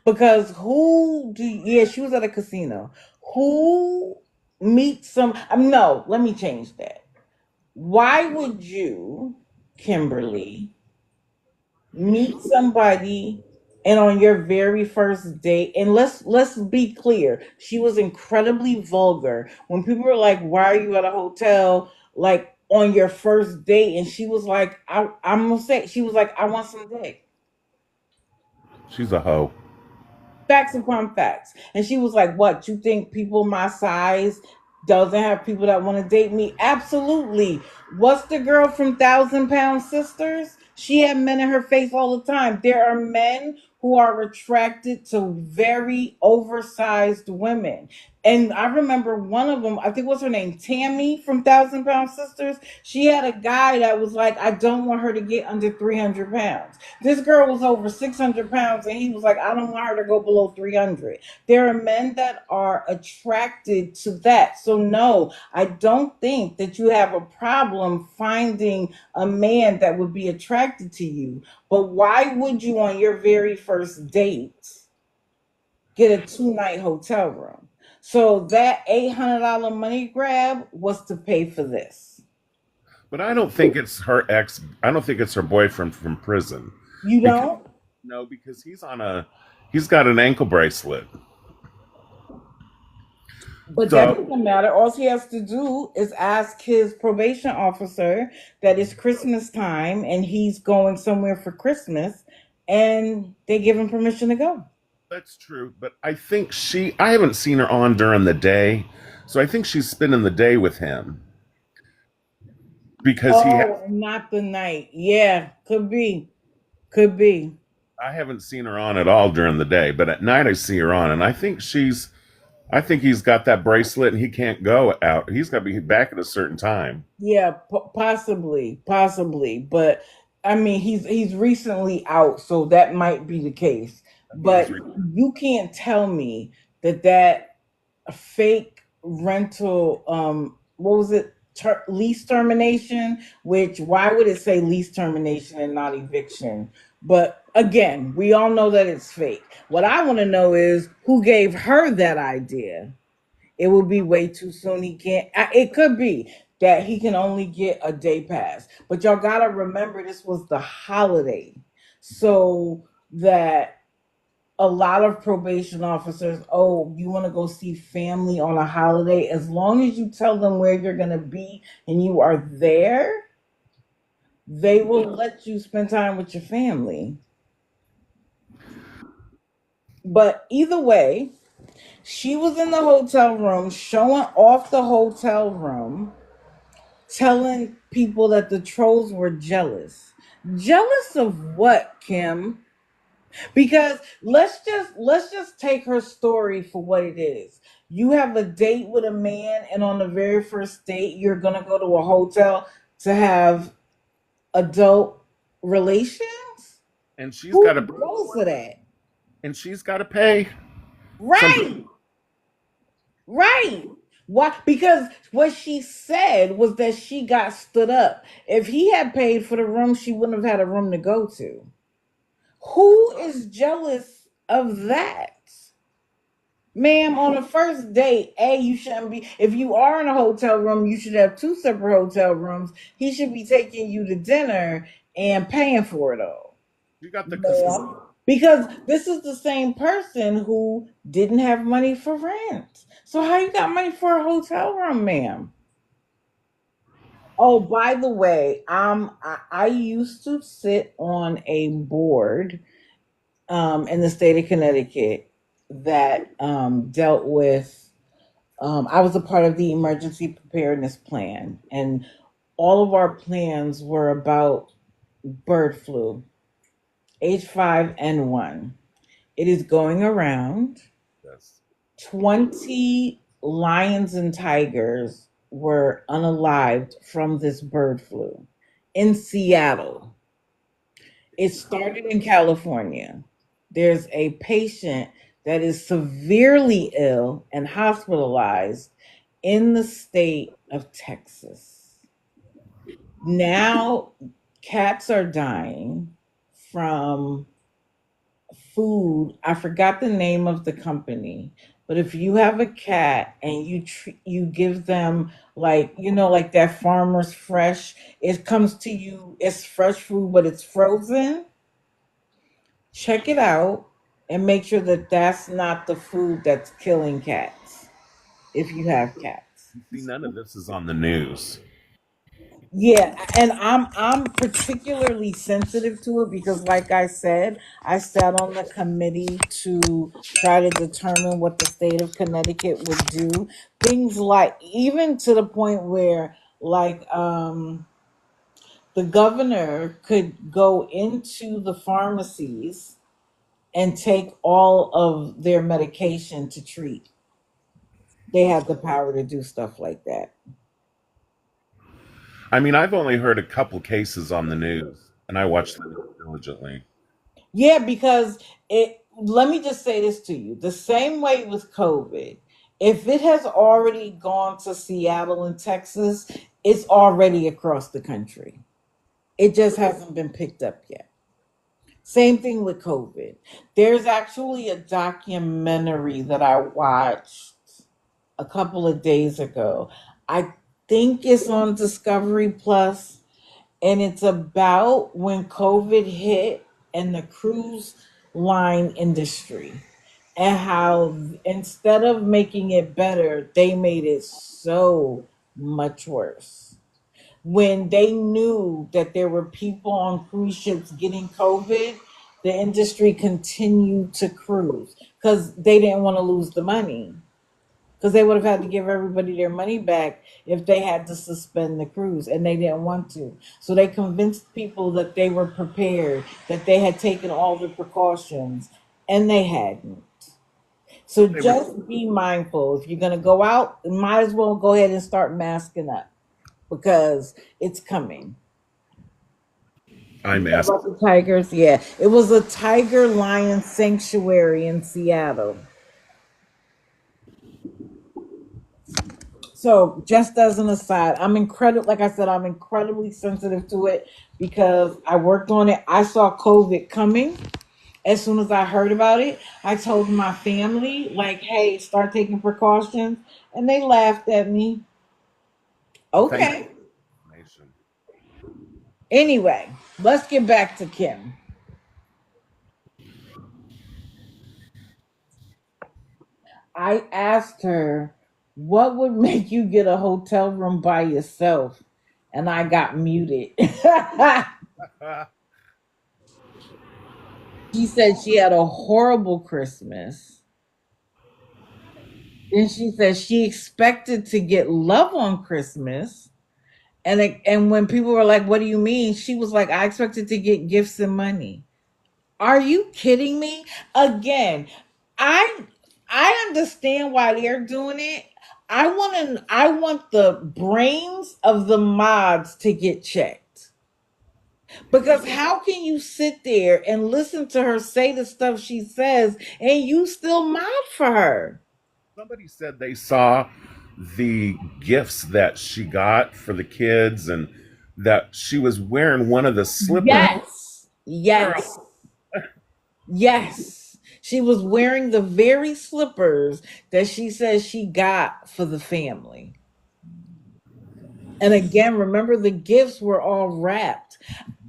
Because who do, yeah, she was at a casino. Who meets some, no, let me change that. Why would you, Kimberly, meet somebody and on your very first date, and let's be clear, she was incredibly vulgar when people were like, why are you at a hotel like on your first date? And she was like, I'm gonna say, she was like, I want some dick. She's a hoe. Facts upon facts. And she was like, what, you think people my size doesn't have people that want to date me? Absolutely. What's the girl from Thousand Pound Sisters? She had men in her face all the time. There are men who are attracted to very oversized women. And I remember one of them, I think what's her name, Tammy from Thousand Pound Sisters. She had a guy that was like, I don't want her to get under 300 pounds. This girl was over 600 pounds, and he was like, I don't want her to go below 300. There are men that are attracted to that. So, no, I don't think that you have a problem finding a man that would be attracted to you. But why would you, on your very first date, get a 2 night hotel room? So, that $800 money grab was to pay for this. But I don't think it's her ex. I don't think it's her boyfriend from prison. You Because don't? no, because he's got an ankle bracelet. But that So doesn't matter. All he has to do is ask his probation officer that it's Christmas time and he's going somewhere for Christmas, and they give him permission to go. that's true. But I haven't seen her on during the day. So I think she's spending the day with him because Oh, not the night. Yeah, could be. Could be. I haven't seen her on at all during the day, but at night I see her on, and I think he's got that bracelet and he can't go out. He's got to be back at a certain time. Yeah, possibly, possibly. But I mean, he's recently out, so that might be the case. He is. But you can't tell me that fake rental, what was it, lease termination, which why would it say lease termination and not eviction? But again, we all know that it's fake. What I want to know is who gave her that idea. It will be way too soon. He can't, it could be that he can only get a day pass, but y'all got to remember this was the holiday, so that a lot of probation officers, oh, you want to go see family on a holiday, as long as you tell them where you're going to be and you are there, they will let you spend time with your family. But either way, she was in the hotel room showing off the hotel room, telling people that the trolls were jealous. Jealous of what, Kim? Because let's just take her story for what it is. You have a date with a man, and on the very first date, you're gonna go to a hotel to have adult relations. And she's got Who to goes for that? pay something. Right, right. Why? Because what she said was that she got stood up. If he had paid for the room, she wouldn't have had a room to go to. Who is jealous of that? Ma'am, on the first date, you shouldn't be. If you are in a hotel room, you should have two separate hotel rooms. He should be taking you to dinner and paying for it all. You got the Ma'am. Because this is the same person who didn't have money for rent. So how you got money for a hotel room, ma'am? Oh, by the way, I used to sit on a board in the state of Connecticut that dealt with. I was a part of the emergency preparedness plan, and all of our plans were about bird flu, H5N1. It is going around. Yes. 20 lions and tigers were unalived from this bird flu in Seattle. It started in California. There's a patient that is severely ill and hospitalized in the state of Texas. Now, cats are dying from food. I forgot the name of the company, but if you have a cat and you give them, like, like that Farmer's Fresh, it comes to you, it's fresh food but it's frozen. Check it out and make sure that that's not the food that's killing cats if you have cats. See, none of this is on the news. Yeah, and I'm particularly sensitive to it because, like I said, I sat on the committee to try to determine what the state of Connecticut would do. Things like, even to the point where, like, the governor could go into the pharmacies and take all of their medication to treat. They have the power to do stuff like that. I mean, I've only heard a couple cases on the news, and I watch the news diligently. Yeah, because let me just say this to you. The same way with COVID, if it has already gone to Seattle and Texas, it's already across the country. It just hasn't been picked up yet. Same thing with COVID. There's actually a documentary that I watched a couple of days ago. I think it's on Discovery Plus, and it's about when COVID hit and the cruise line industry, and how instead of making it better, they made it so much worse. When they knew that there were people on cruise ships getting COVID, the industry continued to cruise because they didn't want to lose the money, because they would have had to give everybody their money back if they had to suspend the cruise, and they didn't want to. So they convinced people that they were prepared, that they had taken all the precautions, and they hadn't. So They were. just be mindful. If you're going to go out, might as well go ahead and start masking up because it's coming. I'm You know asked. about the tigers? Yeah, it was a tiger lion sanctuary in Seattle. So, just as an aside, like I said, I'm incredibly sensitive to it because I worked on it. I saw COVID coming. As soon as I heard about it, I told my family, like, hey, start taking precautions. And they laughed at me. Well, thank you Okay. for the information. Anyway, let's get back to Kim. I asked her, what would make you get a hotel room by yourself? And I got muted. She said she had a horrible Christmas. Then she said she expected to get love on Christmas. And when people were like, "What do you mean?" She was like, "I expected to get gifts and money." Are you kidding me? Again, I I understand why they're doing it. I want the brains of the mods to get checked. Because how can you sit there and listen to her say the stuff she says and you still mod for her? Somebody said they saw the gifts that she got for the kids, and that she was wearing one of the slippers. Yes. Girl, Yes. Yes. She was wearing the very slippers that she says she got for the family. And again, remember the gifts were all wrapped.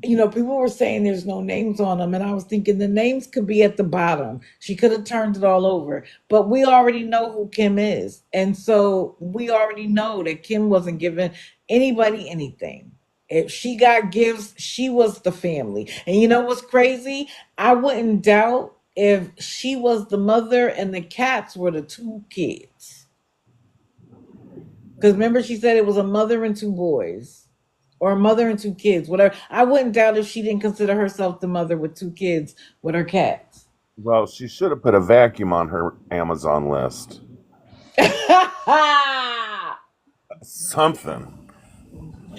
People were saying there's no names on them, and I was thinking the names could be at the bottom. She could have turned it all over, but we already know who Kim is, and so we already know that Kim wasn't giving anybody anything. If she got gifts, she was the family. And you know what's crazy? I wouldn't doubt if she was the mother and the cats were the two kids. Because remember, she said it was a mother and two boys, or a mother and two kids, whatever. I wouldn't doubt if she didn't consider herself the mother with two kids with her cats. Well, she should have put a vacuum on her Amazon list. Something.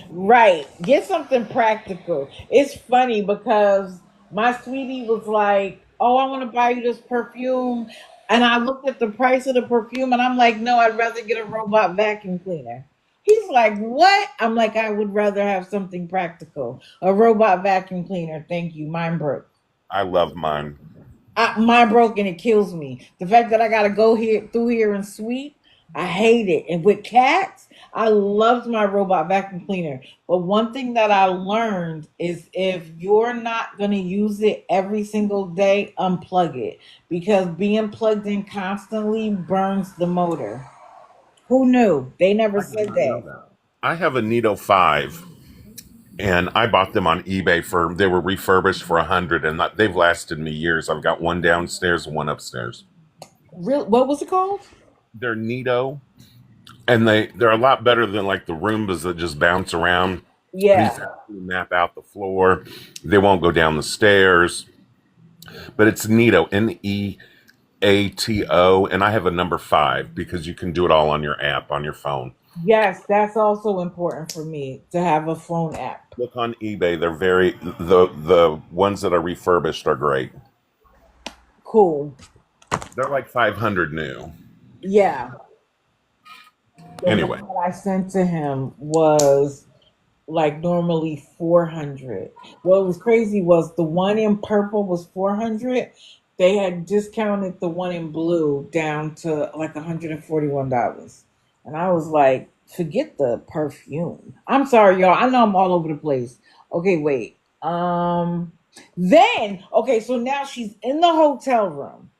Right. Get something practical. It's funny because my sweetie was like, "Oh, I want to buy you this perfume." And I looked at the price of the perfume and I'm like, "No, I'd rather get a robot vacuum cleaner." He's like, "What?" I'm like, "I would rather have something practical. A robot vacuum cleaner. Thank you. Mine broke." I love mine. Mine broke and it kills me. The fact that I gotta go here through here and sweep, I hate it. And with cats, I loved my robot vacuum cleaner. But one thing that I learned is if you're not gonna use it every single day, unplug it because being plugged in constantly burns the motor. Who knew? They never I did said not know that. that. I have a Nito 5 and I bought them on eBay for they were refurbished for 100 and they've lasted me years. I've got one downstairs and one upstairs. Real? What was it called? They're Nito and they're a lot better than like the Roombas that just bounce around. These Yeah. actually map out the floor. They won't go down the stairs. But it's Nito, Neato, and I have a number 5 because you can do it all on your app on your phone. Yes, that's also important for me to have a phone app. Look on eBay. They're very the ones that are refurbished are great. Cool. They're like 500 new. Yeah. The one Anyway, that I sent to him was like normally 400. What was crazy was the one in purple was 400. They had discounted the one in blue down to like $141. And I was like, forget the perfume. I'm sorry, y'all. I know I'm all over the place. Okay, wait. Then, okay, so now she's in the hotel room.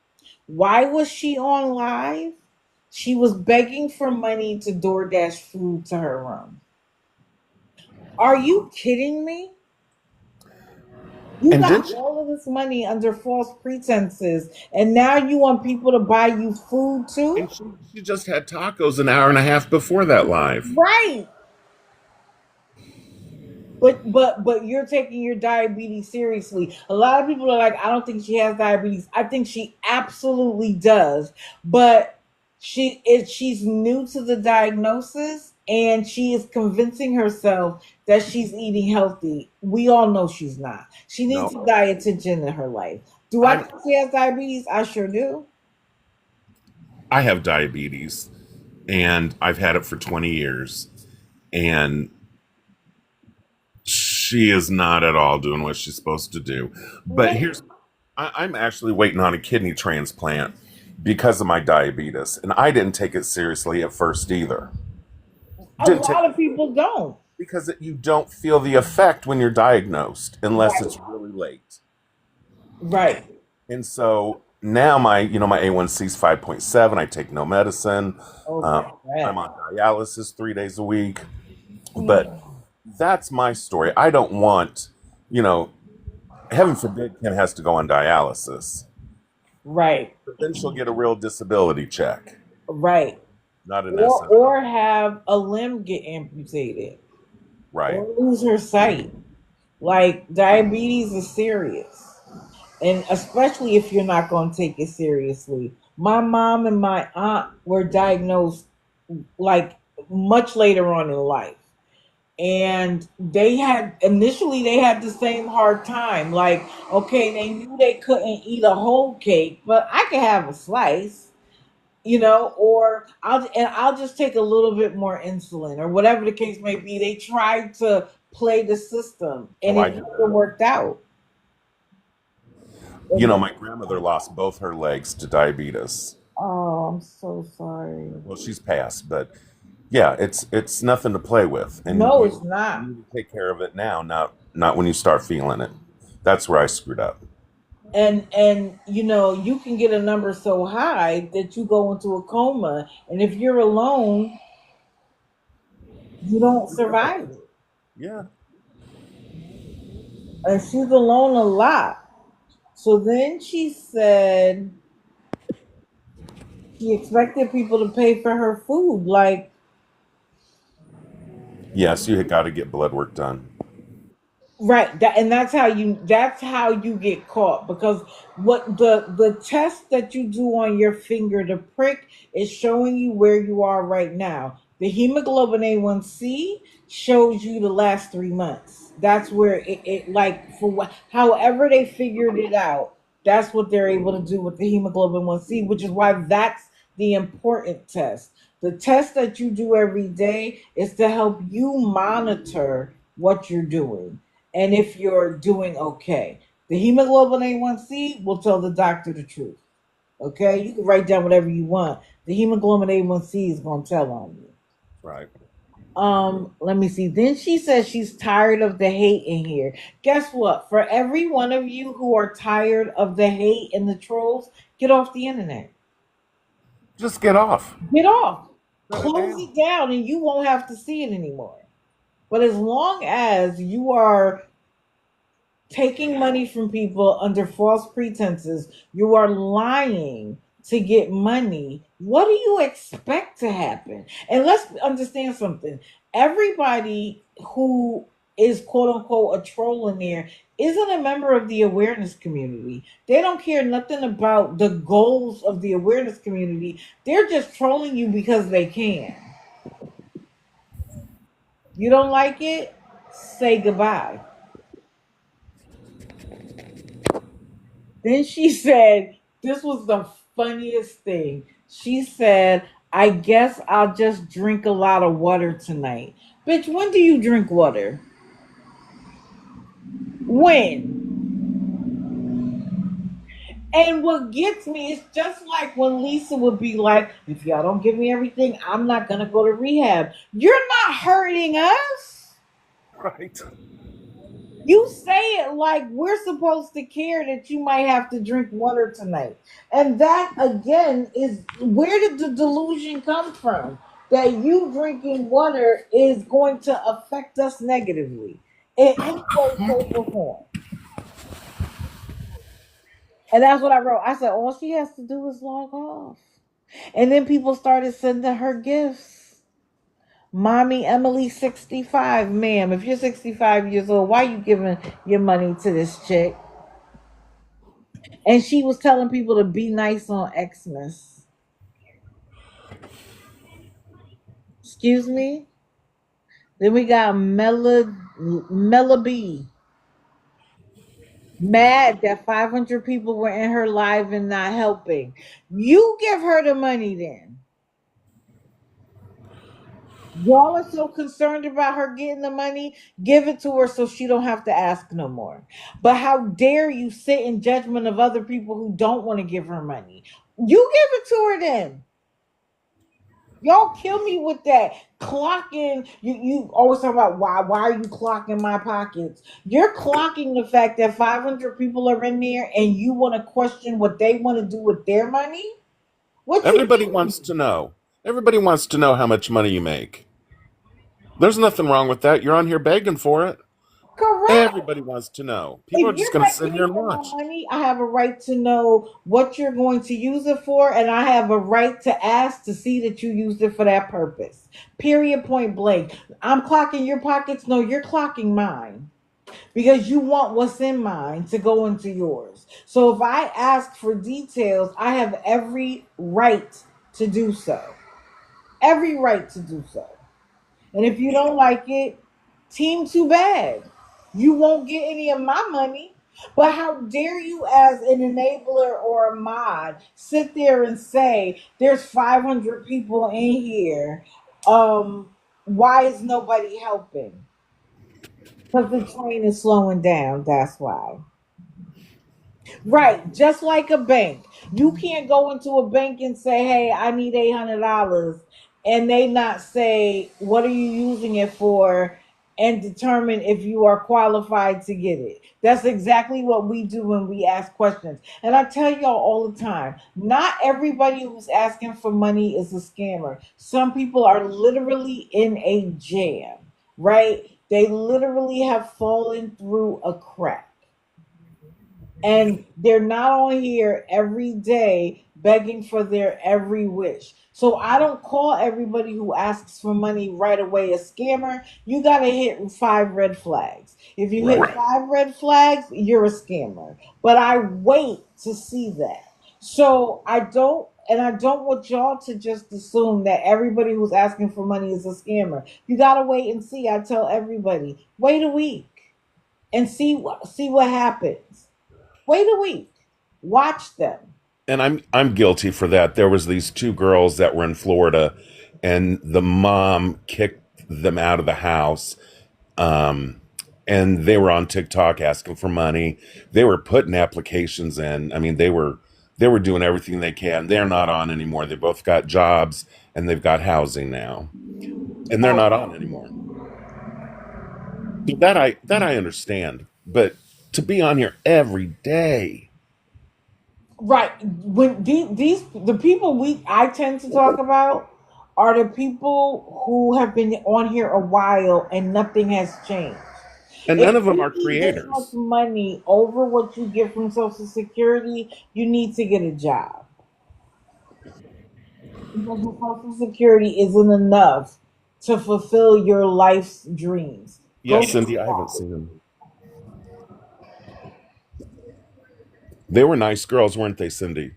Why was she on live? She was begging for money to DoorDash food to her room. Are you kidding me? You and got then all of this money under false pretenses, and now you want people to buy you food too? she just had tacos an hour and a half before that live. Right. But you're taking your diabetes seriously. A lot of people are like, I don't think she has diabetes. I think she absolutely does. But she's new to the diagnosis and she is convincing herself that she's eating healthy. We all know she's not. She needs No, a dietitian in her life. Do I I'm think she has diabetes? I sure do. I have diabetes and I've had it for 20 years and she is not at all doing what she's supposed to do. But Right. here's I'm actually waiting on a kidney transplant because of my diabetes, and I didn't take it seriously at first either. A Didn't take lot of people don't. because you don't feel the effect when you're diagnosed unless Right. it's really late. Right. And so now my A1C is 5.7. I take no medicine. Oh, I'm crap. on dialysis 3 days a week. But Mm. that's my story. I don't want, you know, heaven forbid Kim has to go on dialysis. Right. But then she'll get a real disability check, Right. not an or SSI. or have a limb get amputated Right. or lose her sight. Like diabetes is serious, and especially if you're not going to take it seriously. My mom and my aunt were diagnosed like much later on in life, and they had the same hard time. Like, okay, they knew they couldn't eat a whole cake, but I could have a slice, or I'll just take a little bit more insulin or whatever the case may be. They tried to play the system Oh, and I it did never that. worked out. It never- My grandmother lost both her legs to diabetes. oh, I'm so sorry. Well, she's passed, but yeah, it's nothing to play with, and No, you it's not. need to take care of it now, not when you start feeling it. That's where I screwed up. And you can get a number so high that you go into a coma, and if you're alone, you don't survive it. Yeah. And she's alone a lot. So then she said she expected people to pay for her food. Like, Yes, you got to get blood work done. Right. That's how you get caught, because what the test that you do on your finger to prick is showing you where you are right now. The hemoglobin A1C shows you the last 3 months. That's where it like for what however they figured it out, that's what they're able to do with the hemoglobin 1C, which is why that's the important test. The test that you do every day is to help you monitor what you're doing and if you're doing okay. The hemoglobin A1C will tell the doctor the truth. Okay, you can write down whatever you want. The hemoglobin A1C is going to tell on you. Right. Let me see. Then she says she's tired of the hate in here. Guess what? For every one of you who are tired of the hate and the trolls, get off the internet. Just get off. Get off. Shut it Close down. it down and you won't have to see it anymore. But as long as you are taking money from people under false pretenses, you are lying to get money. What do you expect to happen? And let's understand something. Everybody who is quote unquote a troll in there isn't a member of the awareness community. They don't care nothing about the goals of the awareness community. They're just trolling you because they can. You don't like it? Say goodbye. Then she said, this was the funniest thing. She said, I guess I'll just drink a lot of water tonight. Bitch, when do you drink water? When? And what gets me is just like when Lisa would be like, if y'all don't give me everything, I'm not going to go to rehab. You're not hurting us. Right. You say it like we're supposed to care that you might have to drink water tonight. And that again is where did the delusion come from? That you drinking water is going to affect us negatively in any way, shape, or form. And that's what I wrote. I said, all she has to do is log off. And then people started sending her gifts. Mommy Emily 65, ma'am, if you're 65 years old, why you giving your money to this chick? And she was telling people to be nice on Xmas. Excuse me. Then we got Mela B, mad that 500 people were in her live and not helping. You give her the money then. Y'all are so concerned about her getting the money, give it to her so she don't have to ask no more. But how dare you sit in judgment of other people who don't want to give her money? You give it to her then. Y'all kill me with that clocking. You always talk about why are you clocking my pockets? You're clocking the fact that 500 people are in there and you want to question what they want to do with their money. What you Everybody mean? wants to know. Everybody wants to know how much money you make. There's nothing wrong with that. You're on here begging for it. Correct. Everybody wants to know. People are If just you're going to sit begging here me and for my watch. money, I have a right to know what you're going to use it for, and I have a right to ask to see that you used it for that purpose. Period. Point blank. I'm clocking your pockets. No, you're clocking mine because you want what's in mine to go into yours. So if I ask for details, I have every right to do so. Every right to do so. And if you don't like it, team too bad. You won't get any of my money. But how dare you, as an enabler or a mod, sit there and say there's 500 people in here? Why is nobody helping? Because the train is slowing down. That's why. Right, just like a bank. You can't go into a bank and say, "Hey, I need $800," and they not say, "What are you using it for?" and determine if you are qualified to get it. That's exactly what we do when we ask questions. And I tell y'all all the time, not everybody who's asking for money is a scammer. Some people are literally in a jam, right? They literally have fallen through a crack and they're not on here every day begging for their every wish. So I don't call everybody who asks for money right away a scammer. You got to hit five red flags. If you hit Right. five red flags, you're a scammer. But I wait to see that. So I don't want y'all to just assume that everybody who's asking for money is a scammer. You got to wait and see. I tell everybody, wait a week and see what happens. Wait a week. Watch them. And I'm guilty for that. There was these two girls that were in Florida, and the mom kicked them out of the house. Um, and they were on TikTok asking for money. They were putting applications in. I mean, they were doing everything they can. They're not on anymore. They both got jobs and they've got housing now, and they're not on anymore. Oh, So that I understand, but to be on here every day. right. When these the people I tend to talk about are the people who have been on here a while and nothing has changed. And If none of them you are need this much creators. money over what you get from Social Security, you need to get a job because the Social Security isn't enough to fulfill your life's dreams. Yeah, Go get Cindy, a I haven't job. seen them. They were nice girls, weren't they, Cindy?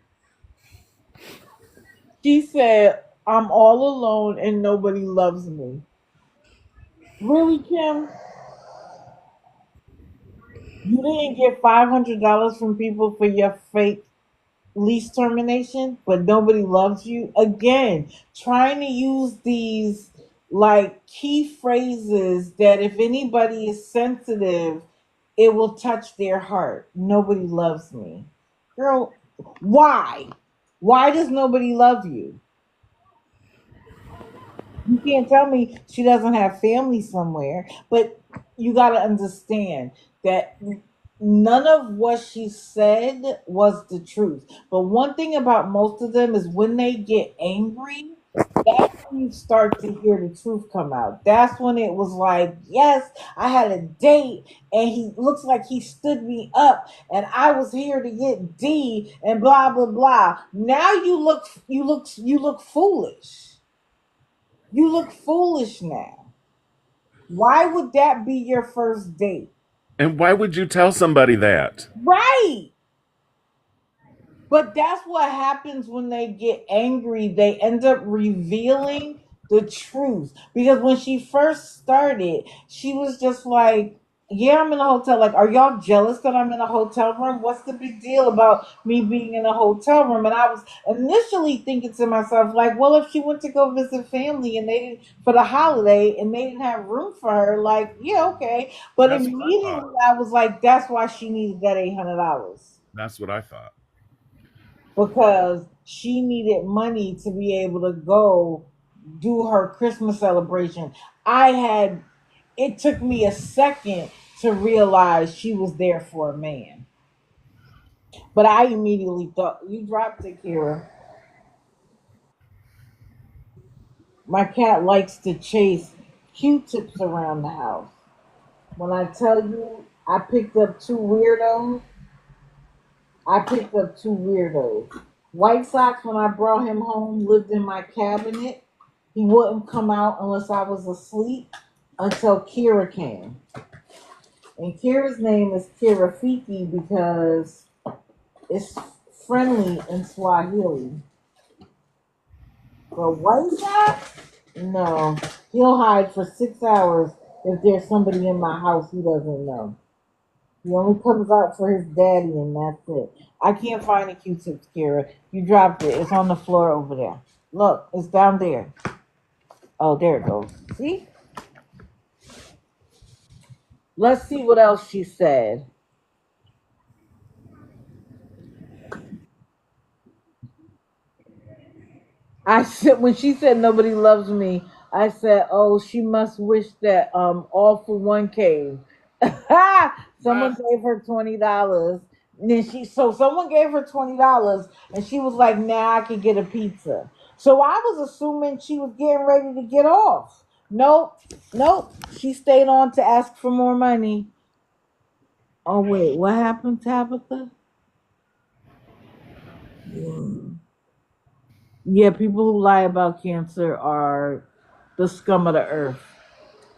She said, "I'm all alone and nobody loves me." Really, Kim? You didn't get $500 from people for your fake lease termination, but nobody loves you? Again, trying to use these like key phrases that if anybody is sensitive, it will touch their heart. Nobody loves me. Girl, why? Why does nobody love you? You can't tell me she doesn't have family somewhere, but you got to understand that none of what she said was the truth. But one thing about most of them is when they get angry, that's when you start to hear the truth come out. That's when it was like, yes, I had a date and he looks like he stood me up and I was here to get D and blah blah blah. Now you look foolish. You look foolish now. Why would that be your first date? And why would you tell somebody that? Right. But that's what happens when they get angry. They end up revealing the truth. Because when she first started, she was just like, yeah, I'm in a hotel. Like, are y'all jealous that I'm in a hotel room? What's the big deal about me being in a hotel room? And I was initially thinking to myself, like, well, if she went to go visit family and they didn't for the holiday and they didn't have room for her, like, yeah, okay. But That's what I thought. immediately I was like, that's why she needed that $800 That's what I thought. because she needed money to be able to go do her Christmas celebration. I had it took me a second to realize she was there for a man. But I immediately thought you dropped it, Kira. My cat likes to chase Q-tips around the house. When I tell you I picked up two weirdos. White Sox, when I brought him home, lived in my cabinet. He wouldn't come out unless I was asleep until Kira came. And Kira's name is Kirafiki because it's friendly in Swahili. But White Sox, no. He'll hide for 6 hours if there's somebody in my house he doesn't know. He only comes out for his daddy, and that's it. I can't find the Q-tips, Kira. You dropped it. It's on the floor over there. Look, it's down there. Oh, there it goes. See? Let's see what else she said. I said when she said nobody loves me, I said, "Oh, she must wish that all for one came." Someone Ah, gave her $20. And then someone gave her $20 and she was like, "Now I can get a pizza." So I was assuming she was getting ready to get off. Nope, nope. She stayed on to ask for more money. Oh wait, what happened, Tabitha? Hmm. Yeah, people who lie about cancer are the scum of the earth.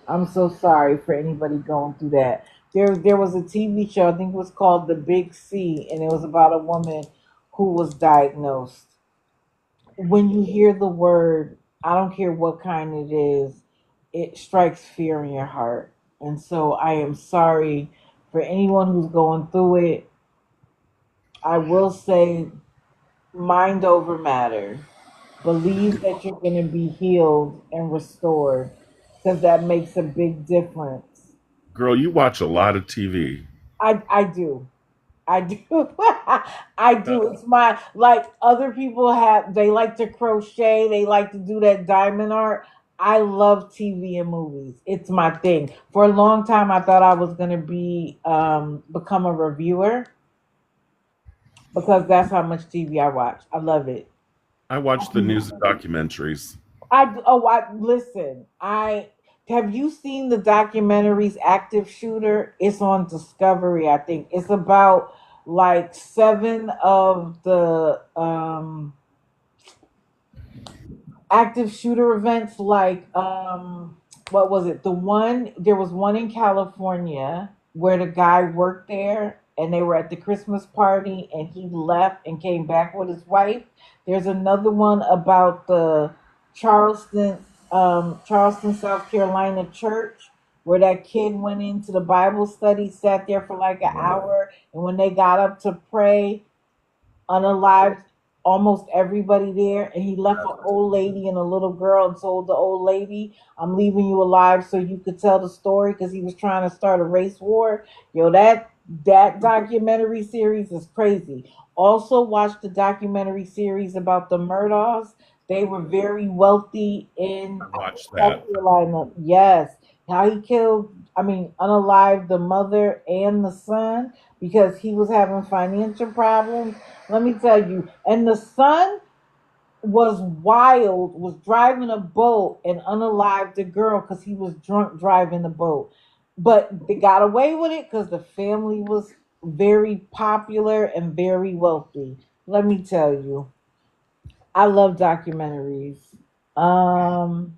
I'm so sorry for anybody going through that. There was a TV show, I think it was called The Big C, and it was about a woman who was diagnosed. When you hear the word, I don't care what kind it is, it strikes fear in your heart. And so I am sorry for anyone who's going through it. I will say, mind over matter. Believe that you're going to be healed and restored because that makes a big difference. Girl, you watch a lot of TV. I do. I do. I do. It's my, like, other people have, they like to crochet, they like to do that diamond art. I love TV and movies. It's my thing. For a long time I thought I was going to be become a reviewer because that's how much TV I watch. I love it. I watch the news and documentaries. I listen. I Have you seen the documentaries Active Shooter? It's on Discovery, I think. It's about like seven of the active shooter events, like what was it, there was one in California where the guy worked there and they were at the Christmas party and he left and came back with his wife. There's another one about the charleston Charleston, South Carolina church, where that kid went into the Bible study, sat there for like an hour, and when they got up to pray, unalived almost everybody there, and he left an old lady and a little girl and told the old lady, I'm leaving you alive so you could tell the story, because he was trying to start a race war. Yo, that documentary series is crazy. Also watch the documentary series about the Murdaugh. They were very wealthy in I watched South that. Carolina. Yes. How he killed, I mean, unalived the mother and the son because he was having financial problems. Let me tell you. And the son was wild, was driving a boat and unalived the girl because he was drunk driving the boat. But they got away with it because the family was very popular and very wealthy. Let me tell you, I love documentaries. Um,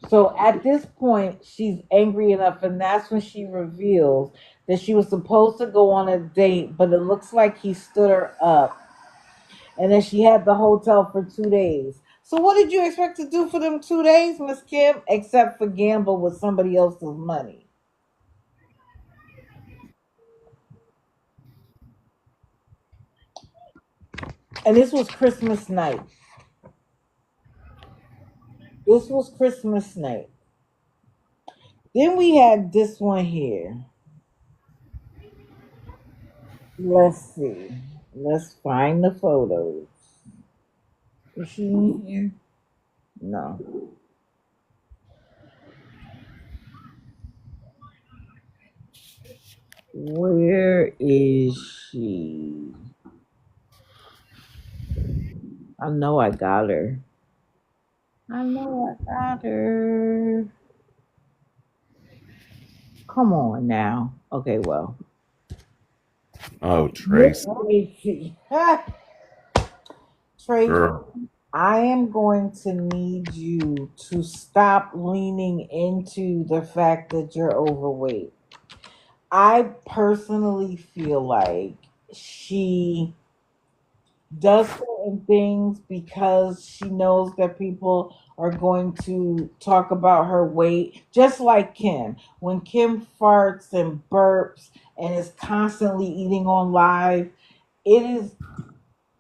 so at this point, she's angry enough, and that's when she reveals that she was supposed to go on a date, but it looks like he stood her up, and then she had the hotel for 2 days. So what did you expect to do for them 2 days, Miss Kim, except for gamble with somebody else's money? And this was Christmas night. This was Christmas night. Then we had this one here. Let's see. Let's find the photos. Is she in here? No. Where is she? I know I got her. I know I got her. Come on now. Okay, well. Oh, Miss Trace. Tracy. Tracy, Girl. I am going to need you to stop leaning into the fact that you're overweight. I personally feel like she does certain things because she knows that people are going to talk about her weight, just like Kim. When Kim farts and burps and is constantly eating on live, it is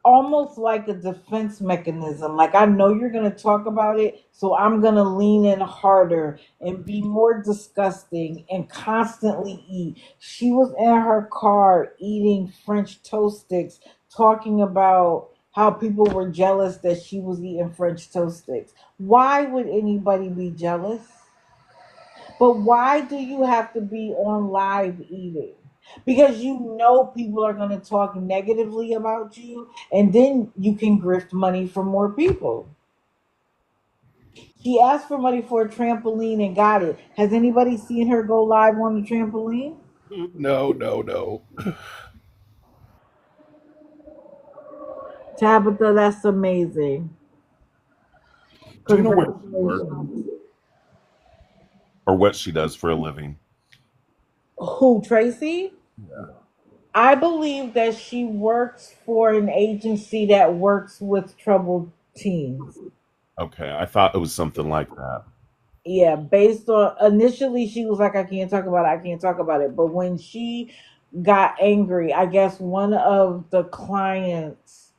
almost like a defense mechanism. Like, I know you're going to talk about it, so I'm going to lean in harder and be more disgusting and constantly eat. She was in her car eating French toast sticks, talking about how people were jealous that she was eating French toast sticks. Why would anybody be jealous? But why do you have to be on live eating? Because you know people are going to talk negatively about you, and then you can grift money from more people. She asked for money for a trampoline and got it. Has anybody seen her go live on the trampoline? No, no, no. Tabitha, that's amazing. Do you know where she works Congratulations. or what she does for a living? Who, Tracy? I believe that she works for an agency that works with troubled teens. Okay, I thought it was something like that. Yeah, based on initially she was like, I can't talk about it, I can't talk about it. But when she got angry, I guess one of the clients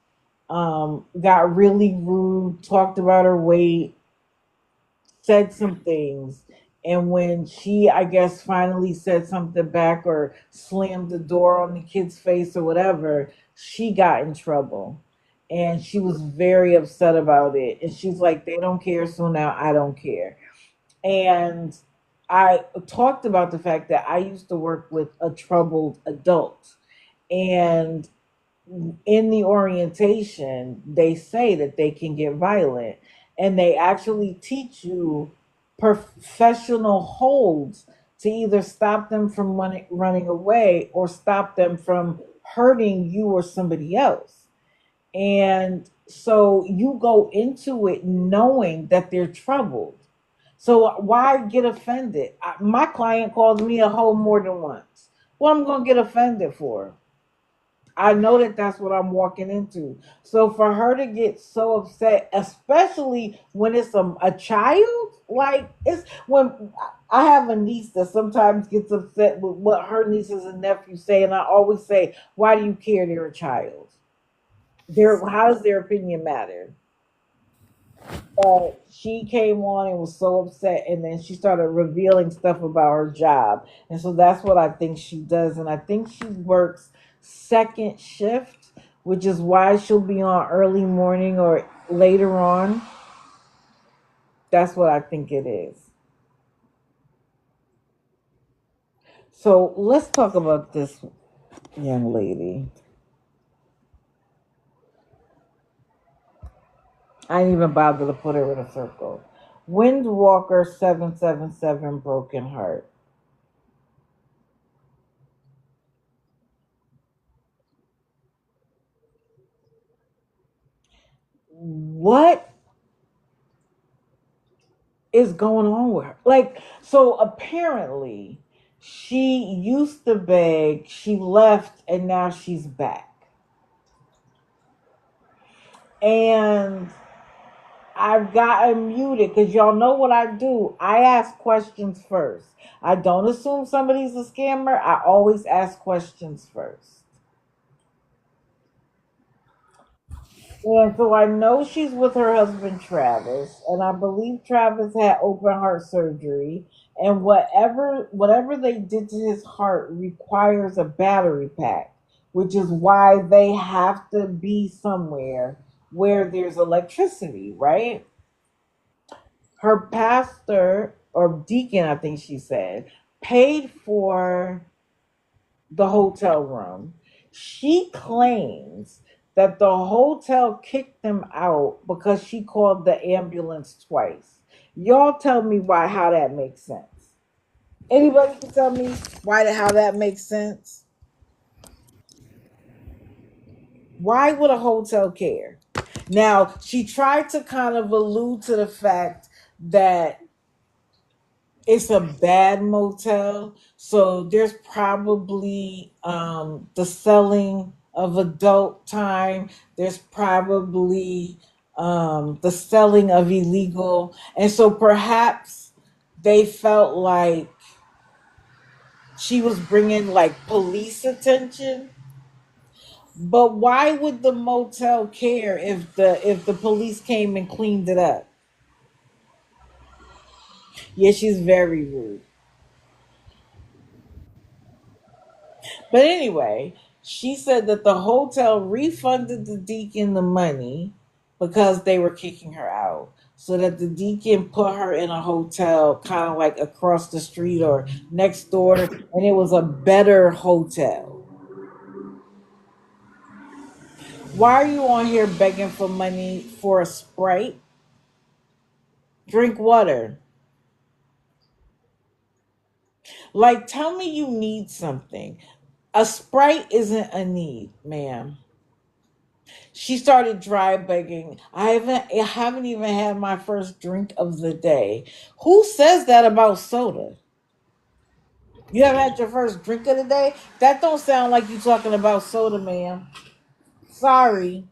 got really rude, talked about her weight, said some things. And when she, I guess, finally said something back or slammed the door on the kid's face or whatever, she got in trouble. And she was very upset about it. And she's like, they don't care, so now I don't care. And I talked about the fact that I used to work with a troubled adult. And in the orientation, they say that they can get violent, and they actually teach you professional holds to either stop them from running away or stop them from hurting you or somebody else. And so you go into it knowing that they're troubled. So why get offended? My client called me a hoe more than once. Well, I'm going to get offended for? I know that that's what I'm walking into. So for her to get so upset, especially when it's a child, like it's when I have a niece that sometimes gets upset with what her nieces and nephews say, and I always say, "Why do you care? They're a child. How does their opinion matter?" But she came on and was so upset, and then she started revealing stuff about her job, and so that's what I think she does, and I think she works second shift, which is why she'll be on early morning or later on. That's what I think it is. So let's talk about this young lady. I didn't even bother to put her in a circle. Windwalker 777 broken heart. What is going on with her? Like, so apparently she used to beg, she left, and now she's back. And I've gotten muted because y'all know what I do. I ask questions first. I don't assume somebody's a scammer. I always ask questions first. And so I know she's with her husband Travis, and I believe Travis had open heart surgery. And whatever they did to his heart requires a battery pack, which is why they have to be somewhere where there's electricity, right? Her pastor or deacon, I think she said, paid for the hotel room. She claims that the hotel kicked them out because she called the ambulance twice. Y'all tell me why how that makes sense. Anybody can tell me how that makes sense? Why would a hotel care? Now, she tried to kind of allude to the fact that it's a bad motel, so there's probably the selling of adult time, there's probably the selling of illegal, and so perhaps they felt like she was bringing like police attention. But why would the motel care if the police came and cleaned it up? Yeah, she's very rude. But anyway, she said that the hotel refunded the deacon the money because they were kicking her out. So that the deacon put her in a hotel kind of like across the street or next door, and it was a better hotel. Why are you on here begging for money for a Sprite? Drink water. Like, tell me you need something. A Sprite isn't a need, ma'am. She started dry begging. I haven't even had my first drink of the day. Who says that about soda? You haven't had your first drink of the day? That don't sound like you talking about soda, ma'am. Sorry.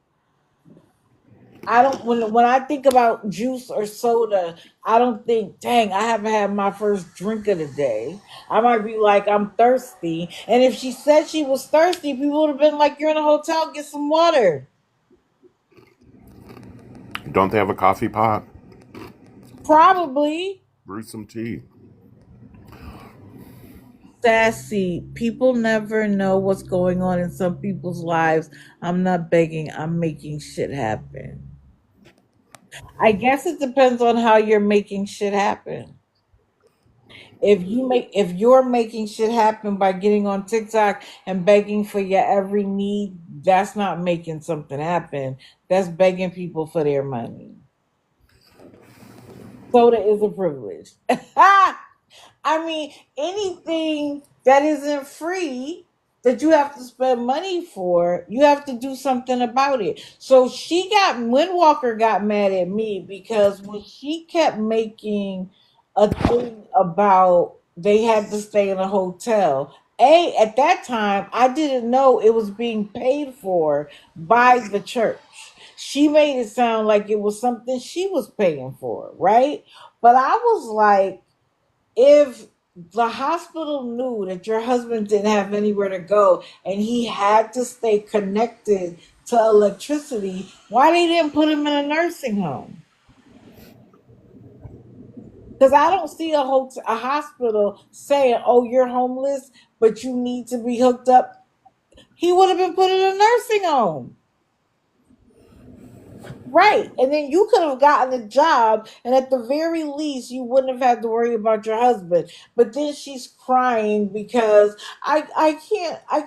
I don't when I think about juice or soda, I don't think, dang, I haven't had my first drink of the day. I might be like, I'm thirsty. And if she said she was thirsty, people would have been like, you're in a hotel, get some water. Don't they have a coffee pot? Probably. Brew some tea. Sassy. People never know what's going on in some people's lives. I'm not begging, I'm making shit happen. I guess it depends on how you're making shit happen. If you're making shit happen by getting on TikTok and begging for your every need, that's not making something happen. That's begging people for their money. Soda is a privilege. I mean, anything that isn't free that you have to spend money for, you have to do something about it. So Windwalker got mad at me because when she kept making a thing about they had to stay in a hotel. At that time, I didn't know it was being paid for by the church. She made it sound like it was something she was paying for, right? But I was like, if the hospital knew that your husband didn't have anywhere to go and he had to stay connected to electricity, why they didn't put him in a nursing home? Because I don't see a hospital saying, "Oh, you're homeless, but you need to be hooked up." He would have been put in a nursing home. Right. And then you could have gotten a job, and at the very least, you wouldn't have had to worry about your husband. But then she's crying because I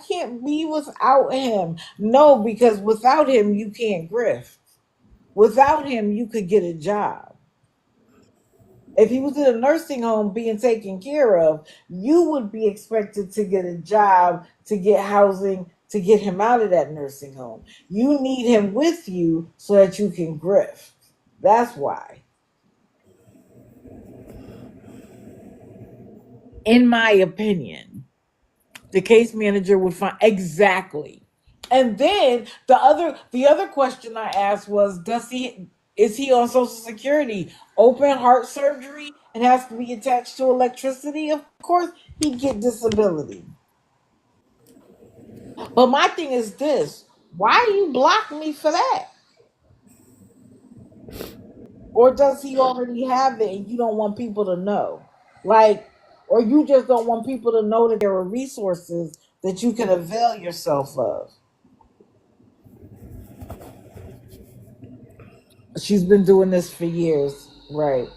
can't be without him. No, because without him you can't grift. Without him you could get a job. If he was in a nursing home being taken care of, you would be expected to get a job, to get housing, to get him out of that nursing home. You need him with you so that you can grift. That's why, in my opinion, the case manager would find exactly. And then the other question I asked was, does he is he on Social Security? Open heart surgery and has to be attached to electricity? Of course, he'd get disability. But my thing is this: why do you block me for that? Or does he already have it and you don't want people to know? Like, or you just don't want people to know that there are resources that you can avail yourself of. She's been doing this for years, right?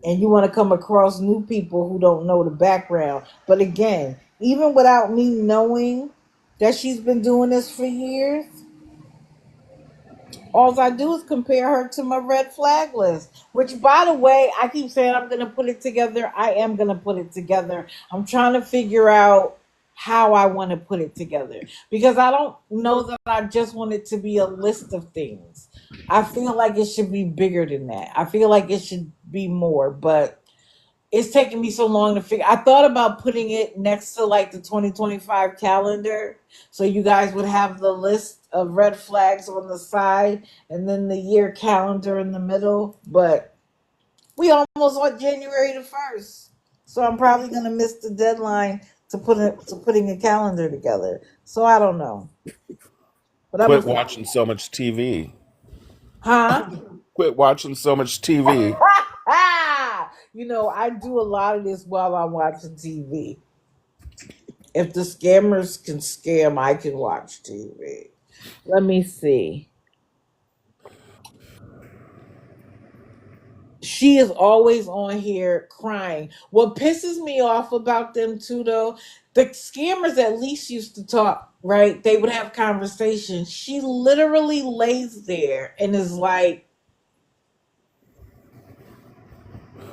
And you want to come across new people who don't know the background. But again, even without me knowing that she's been doing this for years, all I do is compare her to my red flag list. Which, by the way, I keep saying I'm going to put it together. I am going to put it together. I'm trying to figure out how I want to put it together because I don't know that I just want it to be a list of things. I feel like it should be bigger than that. I feel like it should be more, but it's taking me so long to figure. I thought about putting it next to like the 2025 calendar, so you guys would have the list of red flags on the side, and then the year calendar in the middle. But we almost on January the 1st, so I'm probably gonna miss the deadline to putting a calendar together. So I don't know, but I'm Quit gonna, watching so much TV. huh? Quit watching so much TV. I do a lot of this while I'm watching TV. If the scammers can scam, I can watch TV. Let me see. She is always on here crying. What pisses me off about them too, though, the scammers at least used to talk, right? They would have conversations. She literally lays there and is like,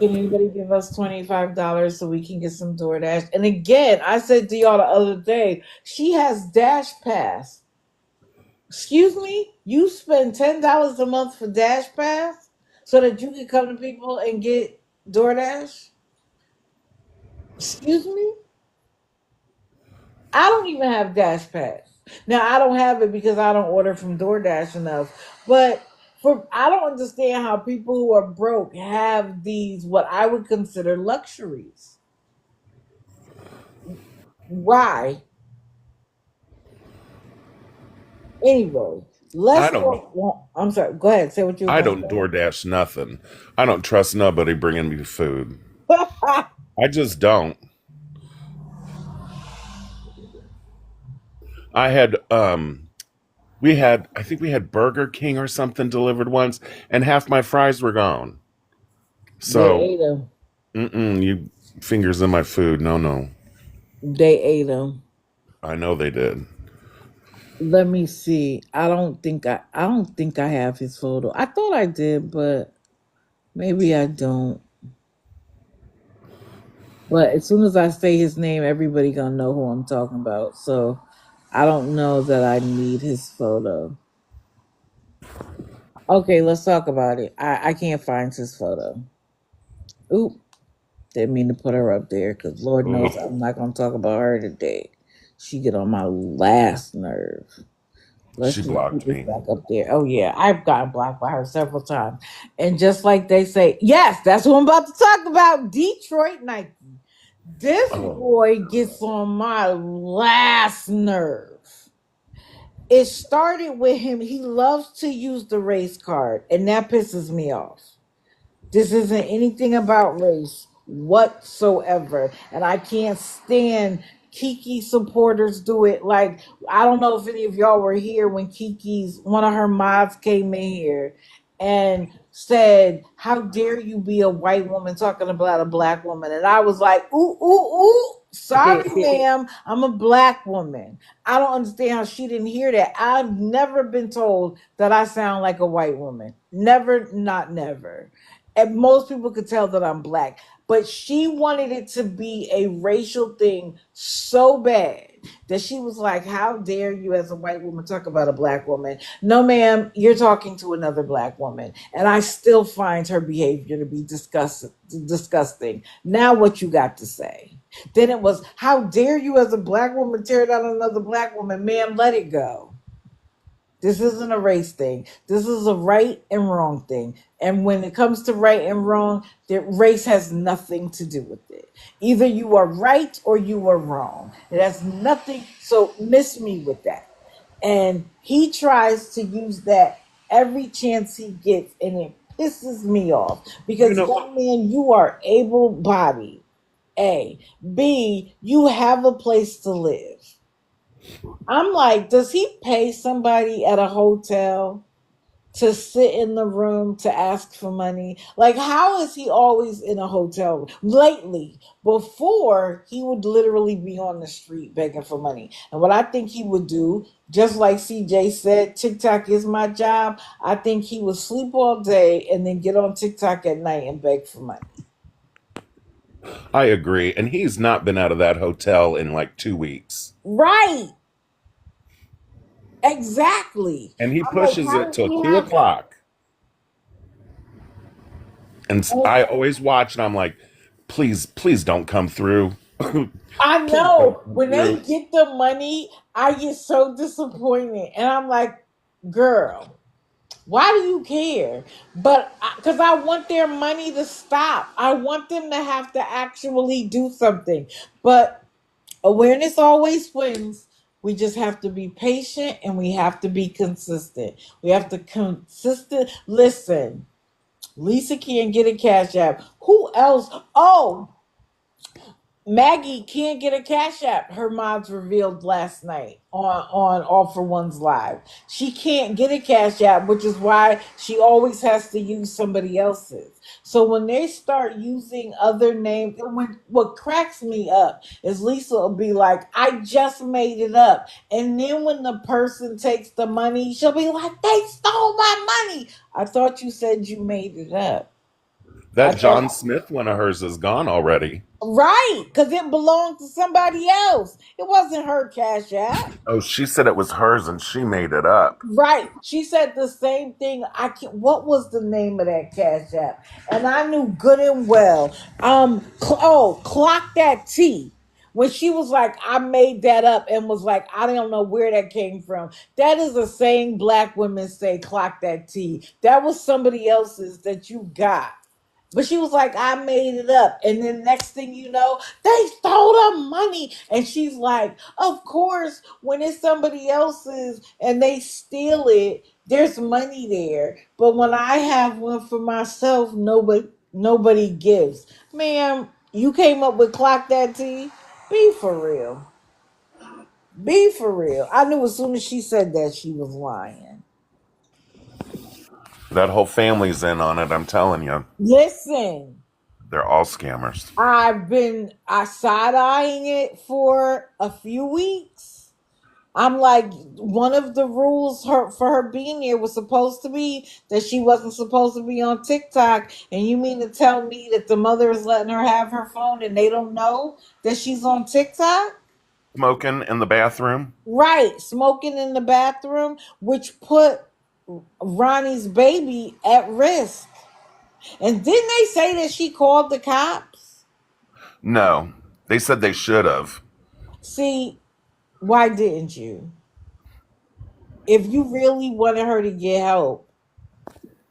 Can anybody give us $25 so we can get some DoorDash? And again, I said to y'all the other day, she has Dash Pass. Excuse me? You spend $10 a month for Dash Pass so that you can come to people and get DoorDash? Excuse me? I don't even have Dash Pass. Now I don't have it because I don't order from DoorDash enough. But for I don't understand how people who are broke have these what I would consider luxuries. Why? Anyway, I let's don't go. Well, I'm sorry. Go ahead. Say what you were I gonna don't DoorDash nothing. I don't trust nobody bringing me food. say. I just don't. I had we had I think we had Burger King or something delivered once, and half my fries were gone. They So, ate them. you fingers in my food. No, no. They ate them. I know they did. Let me see. I don't think I have his photo. I thought I did, but maybe I don't. But as soon as I say his name, everybody gonna know who I'm talking about. So I don't know that I need his photo. Okay, let's talk about it. I can't find his photo. Oop, didn't mean to put her up there because Lord knows Ugh. I'm not gonna talk about her today. She get on my last nerve. Let's She just put blocked this me. back up there. Oh yeah, I've gotten blocked by her several times. And just like they say, yes, that's what I'm about to talk about. Detroit Nike. This Oh, boy gets on my last nerve. It started with him. He loves to use the race card, and that pisses me off. This isn't anything about race whatsoever. And I can't stand Kiki supporters do it. Like, I don't know if any of y'all were here when Kiki's one of her mods came in here and said, how dare you be a white woman talking about a black woman? And I was like, ooh, ooh, ooh. Sorry, ma'am. I'm a black woman. I don't understand how she didn't hear that. I've never been told that I sound like a white woman. Never, not never. And most people could tell that I'm black. But she wanted it to be a racial thing so bad that she was like, how dare you, as a white woman, talk about a black woman? No, ma'am, you're talking to another black woman. And I still find her behavior to be disgusting. Now, what you got to say? Then it was, how dare you, as a black woman, tear down another black woman? Ma'am, let it go. This isn't a race thing. This is a right and wrong thing. And when it comes to right and wrong, race has nothing to do with it. Either you are right or you are wrong. It has nothing. So miss me with that. And he tries to use that every chance he gets, and it pisses me off you because, know what? young man, you are able bodied. A. B. You have a place to live. I'm like, does he pay somebody at a hotel to sit in the room to ask for money? Like, how is he always in a hotel room? Lately? Before, he would literally be on the street begging for money. And what I think he would do, just like CJ said, TikTok is my job. I think he would sleep all day and then get on TikTok at night and beg for money. I agree. And he's not been out of that hotel in like 2 weeks. Right. Exactly. And he I'm like, pushes how it does till he two have that? o'clock. And I always watch and I'm like, please, please don't come through. I Please don't know come when they through. get the money, I get so disappointed, and I'm like, "Girl, why do you care?" But because I want their money to stop, I want them to have to actually do something. But awareness always wins. We just have to be patient and we have to be consistent. We have to consistent listen. Lisa can't get a cash app. Who else? Oh, Maggie can't get a cash app. Her mods revealed last night on All for One's live. She can't get a cash app, which is why she always has to use somebody else's. So when they start using other names, what cracks me up is Lisa will be like, "I just made it up," and then when the person takes the money, she'll be like, "They stole my money. I thought you said you made it up." I That thought John Smith one of hers is gone already. right, because it belonged to somebody else. It wasn't her Cash App. Oh, she said it was hers and she made it up. Right. She said the same thing. I can not what was the name of that Cash App? And I knew good and well. Clock that T. When she was like, I made that up and was like, I don't know where that came from. That is a saying black women say, clock that T. That was somebody else's that you got. But she was like, I made it up. And then next thing you know, they stole the money. And she's like, of course, when it's somebody else's and they steal it, there's money there. But when I have one for myself, nobody gives. Ma'am, you came up with clock that T? Be for real. Be for real. I knew as soon as she said that she was lying. That whole family's in on it, I'm telling you. Listen. They're all scammers. I've been side eyeing it for a few weeks. I'm like, one of the rules for her being here was supposed to be that she wasn't supposed to be on TikTok. And you mean to tell me that the mother is letting her have her phone and they don't know that she's on TikTok? Smoking in the bathroom? Right, smoking in the bathroom, which put Ronnie's baby at risk. And didn't they say that she called the cops? No. They said they should have. See, why didn't you? If you really wanted her to get help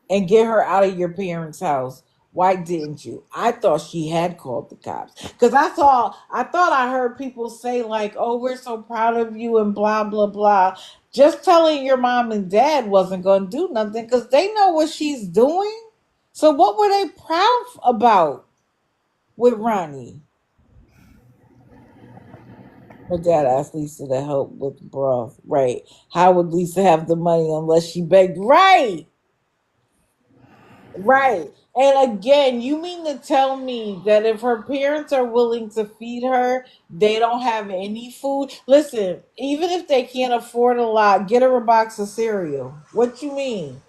and get her out of your parents' house, why didn't you? I thought she had called the cops because I thought I heard people say like, "Oh, we're so proud of you" and blah blah blah. Just telling your mom and dad wasn't going to do nothing because they know what she's doing. So what were they proud about with Ronnie? Her dad asked Lisa to help with broth. Right? How would Lisa have the money unless she begged? Right. Right. And again, you mean to tell me that if her parents are willing to feed her, they don't have any food? Listen, even if they can't afford a lot, get her a box of cereal. What you mean?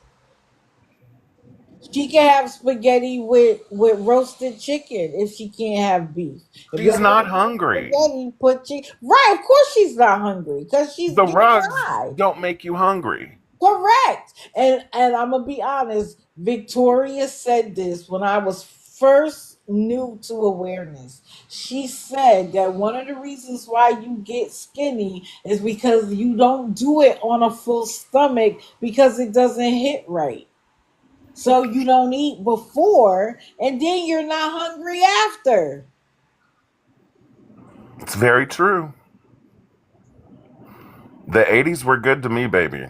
She can have spaghetti with roasted chicken if she can't have beef. If She's y'all not want hungry. spaghetti, put chicken. Right, of course she's not hungry because she's The getting rugs high. don't make you hungry. Correct. And I'm gonna be honest, Victoria said this when I was first new to awareness. She said that one of the reasons why you get skinny is because you don't do it on a full stomach because it doesn't hit right. So you don't eat before and then you're not hungry after. It's very true. The 80s were good to me, baby.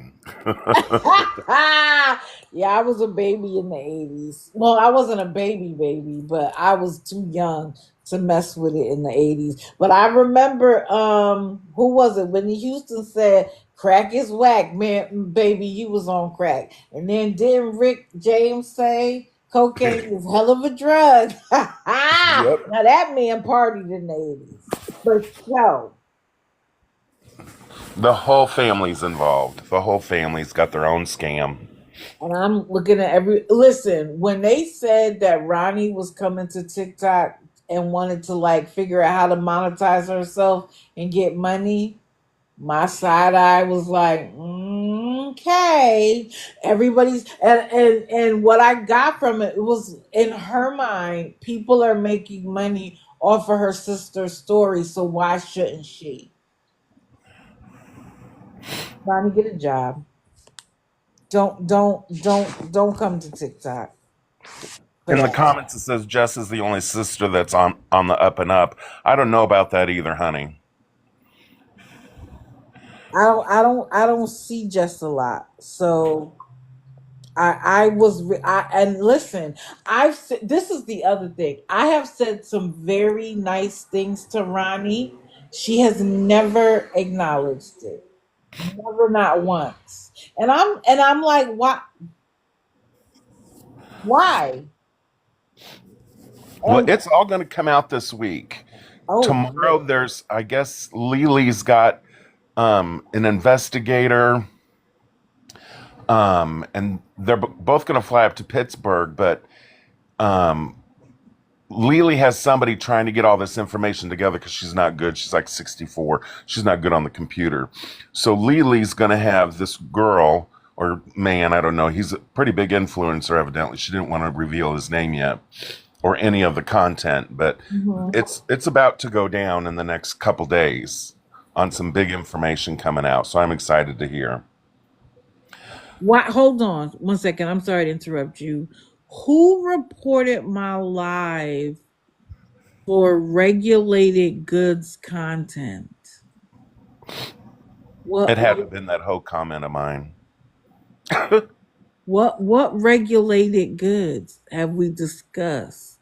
Yeah, I was a baby in the 80s. Well, I wasn't a baby, but I was too young to mess with it in the 80s. But I remember who was it? Whitney Houston said crack is whack, man, baby, you was on crack. And then didn't Rick James say cocaine is hell of a drug? Yep. Now that man partied in the 80s. For sure. The whole family's involved. The whole family's got their own scam. And I'm looking at every listen, when they said that Ronnie was coming to TikTok and wanted to like figure out how to monetize herself and get money, my side eye was like, okay. Everybody's and what I got from it was in her mind, people are making money off of her sister's story, so why shouldn't she? Ronnie, get a job. Don't come to TikTok for In the that. comments, it says Jess is the only sister that's on the up and up. I don't know about that either, honey. I don't see just a lot. So and listen, I've said this is the other thing. I have said some very nice things to Ronnie. She has never acknowledged it. Never, not once. And I'm like, why? Well, And it's all going to come out this week. oh Tomorrow, there's, I guess, Lili's got an investigator, and they're both going to fly up to Pittsburgh. But Lily has somebody trying to get all this information together because she's not good. She's like 64. She's not good on the computer. So Lily's going to have this girl or man, I don't know. He's a pretty big influencer, evidently. She didn't want to reveal his name yet or any of the content, but Mhm. it's about to go down in the next couple days on some big information coming out. So I'm excited to hear. What? Hold on 1 second. I'm sorry to interrupt you. Who reported my live for regulated goods content? It What? hadn't been that whole comment of mine. What regulated goods have we discussed?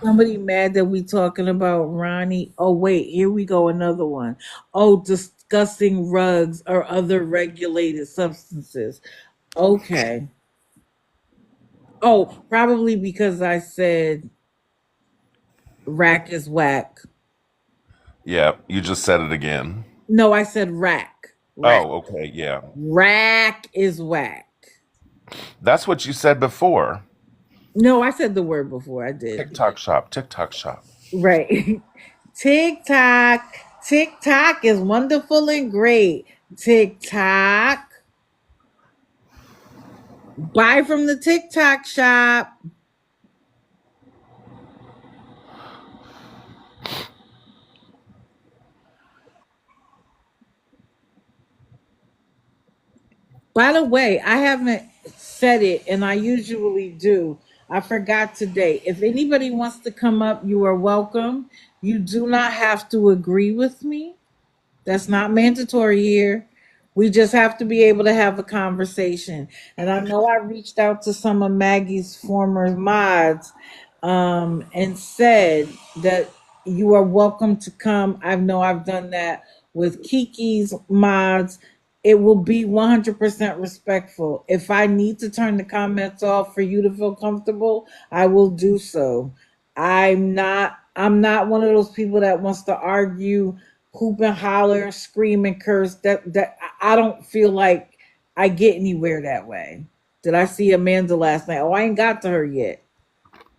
Somebody mad that we talking about Ronnie. Oh wait, here we go, another one. Oh, discussing rugs or other regulated substances. Okay. Oh, probably because I said rack is whack. Yeah, you just said it again. No, I said rack. Rack. Oh, okay, yeah. Rack is whack. That's what you said before. No, I said the word before. I did. TikTok shop, TikTok shop. Right. TikTok. TikTok is wonderful and great. TikTok. Buy from the TikTok shop. By the way, I haven't said it, and I usually do. I forgot today. If anybody wants to come up, you are welcome. You do not have to agree with me. That's not mandatory here. We just have to be able to have a conversation. And I know I reached out to some of Maggie's former mods and said that you are welcome to come. I know I've done that with Kiki's mods. It will be 100% respectful. If I need to turn the comments off for you to feel comfortable, I will do so. I'm not one of those people that wants to argue, hoop and holler, scream and curse. That I don't feel like I get anywhere that way. Did I see Amanda last night? Oh, I ain't got to her yet.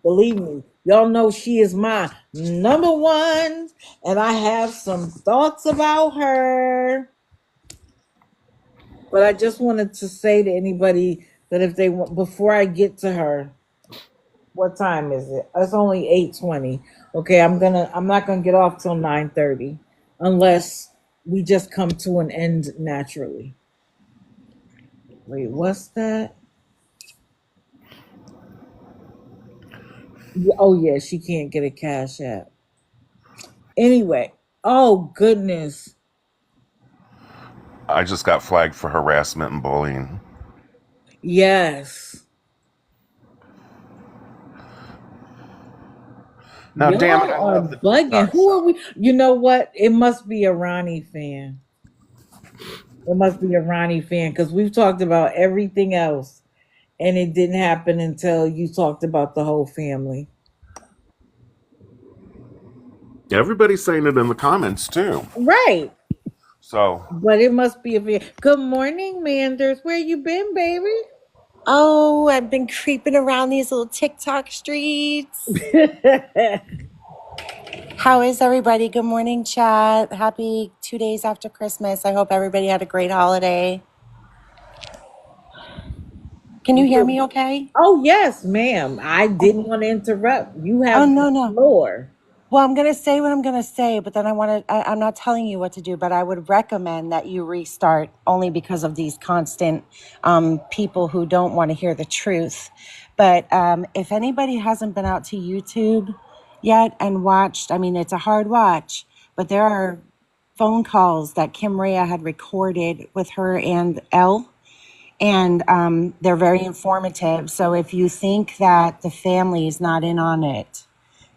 Believe me, y'all know she is my number one, and I have some thoughts about her. But I just wanted to say to anybody that if they want, before I get to her, what time is it? It's only 8:20. Okay, I'm not gonna get off till 9:30, unless we just come to an end naturally. Wait, what's that? Oh yeah, she can't get a cash app. Anyway, oh goodness. I just got flagged for harassment and bullying. Yes. Now, damn it, Y'all I are love the bugging. TikTok Who are shop. we? You know what? It must be a Ronnie fan. It must be a Ronnie fan because we've talked about everything else and it didn't happen until you talked about the whole family. Everybody's saying it in the comments too. Right. So But it must be a fan. Good morning, Manders. Where you been, baby? Oh, I've been creeping around these little TikTok streets. How is everybody? Good morning, chat. Happy 2 days after Christmas. I hope everybody had a great holiday. Can you hear me okay? Oh, yes, ma'am. I didn't want to interrupt. You Oh, have the no, no. floor. Well, I'm going to say what I'm going to say, but then I'm not telling you what to do, but I would recommend that you restart only because of these constant people who don't want to hear the truth. But if anybody hasn't been out to YouTube yet and watched, I mean, it's a hard watch, but there are phone calls that Kim Rea had recorded with her and Elle, and they're very informative. So if you think that the family is not in on it,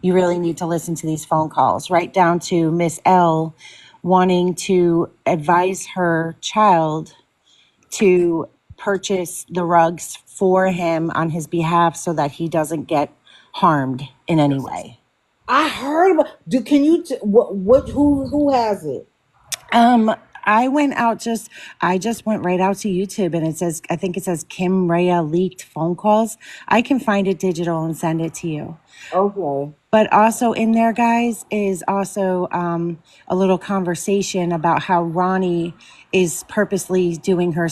you really need to listen to these phone calls, right down to Miss L wanting to advise her child to purchase the rugs for him on his behalf so that he doesn't get harmed in any way. I heard about. Can you? What? Who has it? I went out I just went right out to YouTube and it says, I think it says Kim Rea leaked phone calls. I can find it digital and send it to you. Okay. But also in there, guys, is also a little conversation about how Ronnie is purposely doing her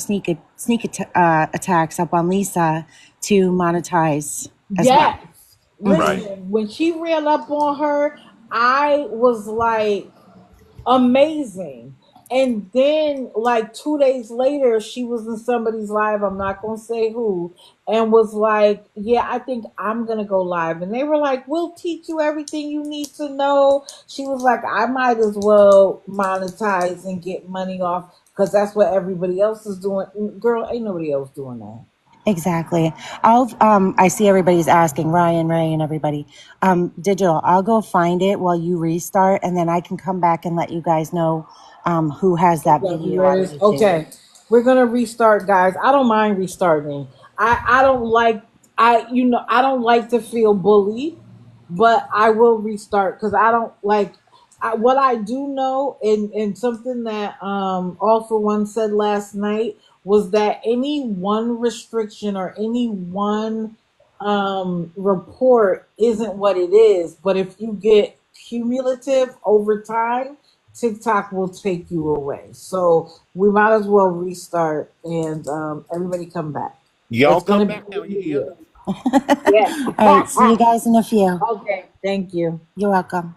attacks up on Lisa to monetize as well. Yes. Right. Listen, when she ran up on her, I was like, amazing. And then, like 2 days later, she was in somebody's live. I'm not going to say who, and was like, "Yeah, I think I'm going to go live." And they were like, "We'll teach you everything you need to know." She was like, "I might as well monetize and get money off because that's what everybody else is doing." Girl, ain't nobody else doing that. Exactly. I see everybody's asking, Ryan, Ray, and everybody. Digital, I'll go find it while you restart, and then I can come back and let you guys know who has that video on YouTube. Okay, we're gonna restart, guys. I don't mind restarting. I don't like I don't like to feel bullied, but I will restart because I don't like what I do know, and something that All for One said last night was that any one restriction or any one report isn't what it is, but if you get cumulative over time, TikTok will take you away. So we might as well restart and everybody come back. Y'all It's gonna come be back now, you hear? yeah. All right, see you guys in a few. Okay, thank you. You're welcome.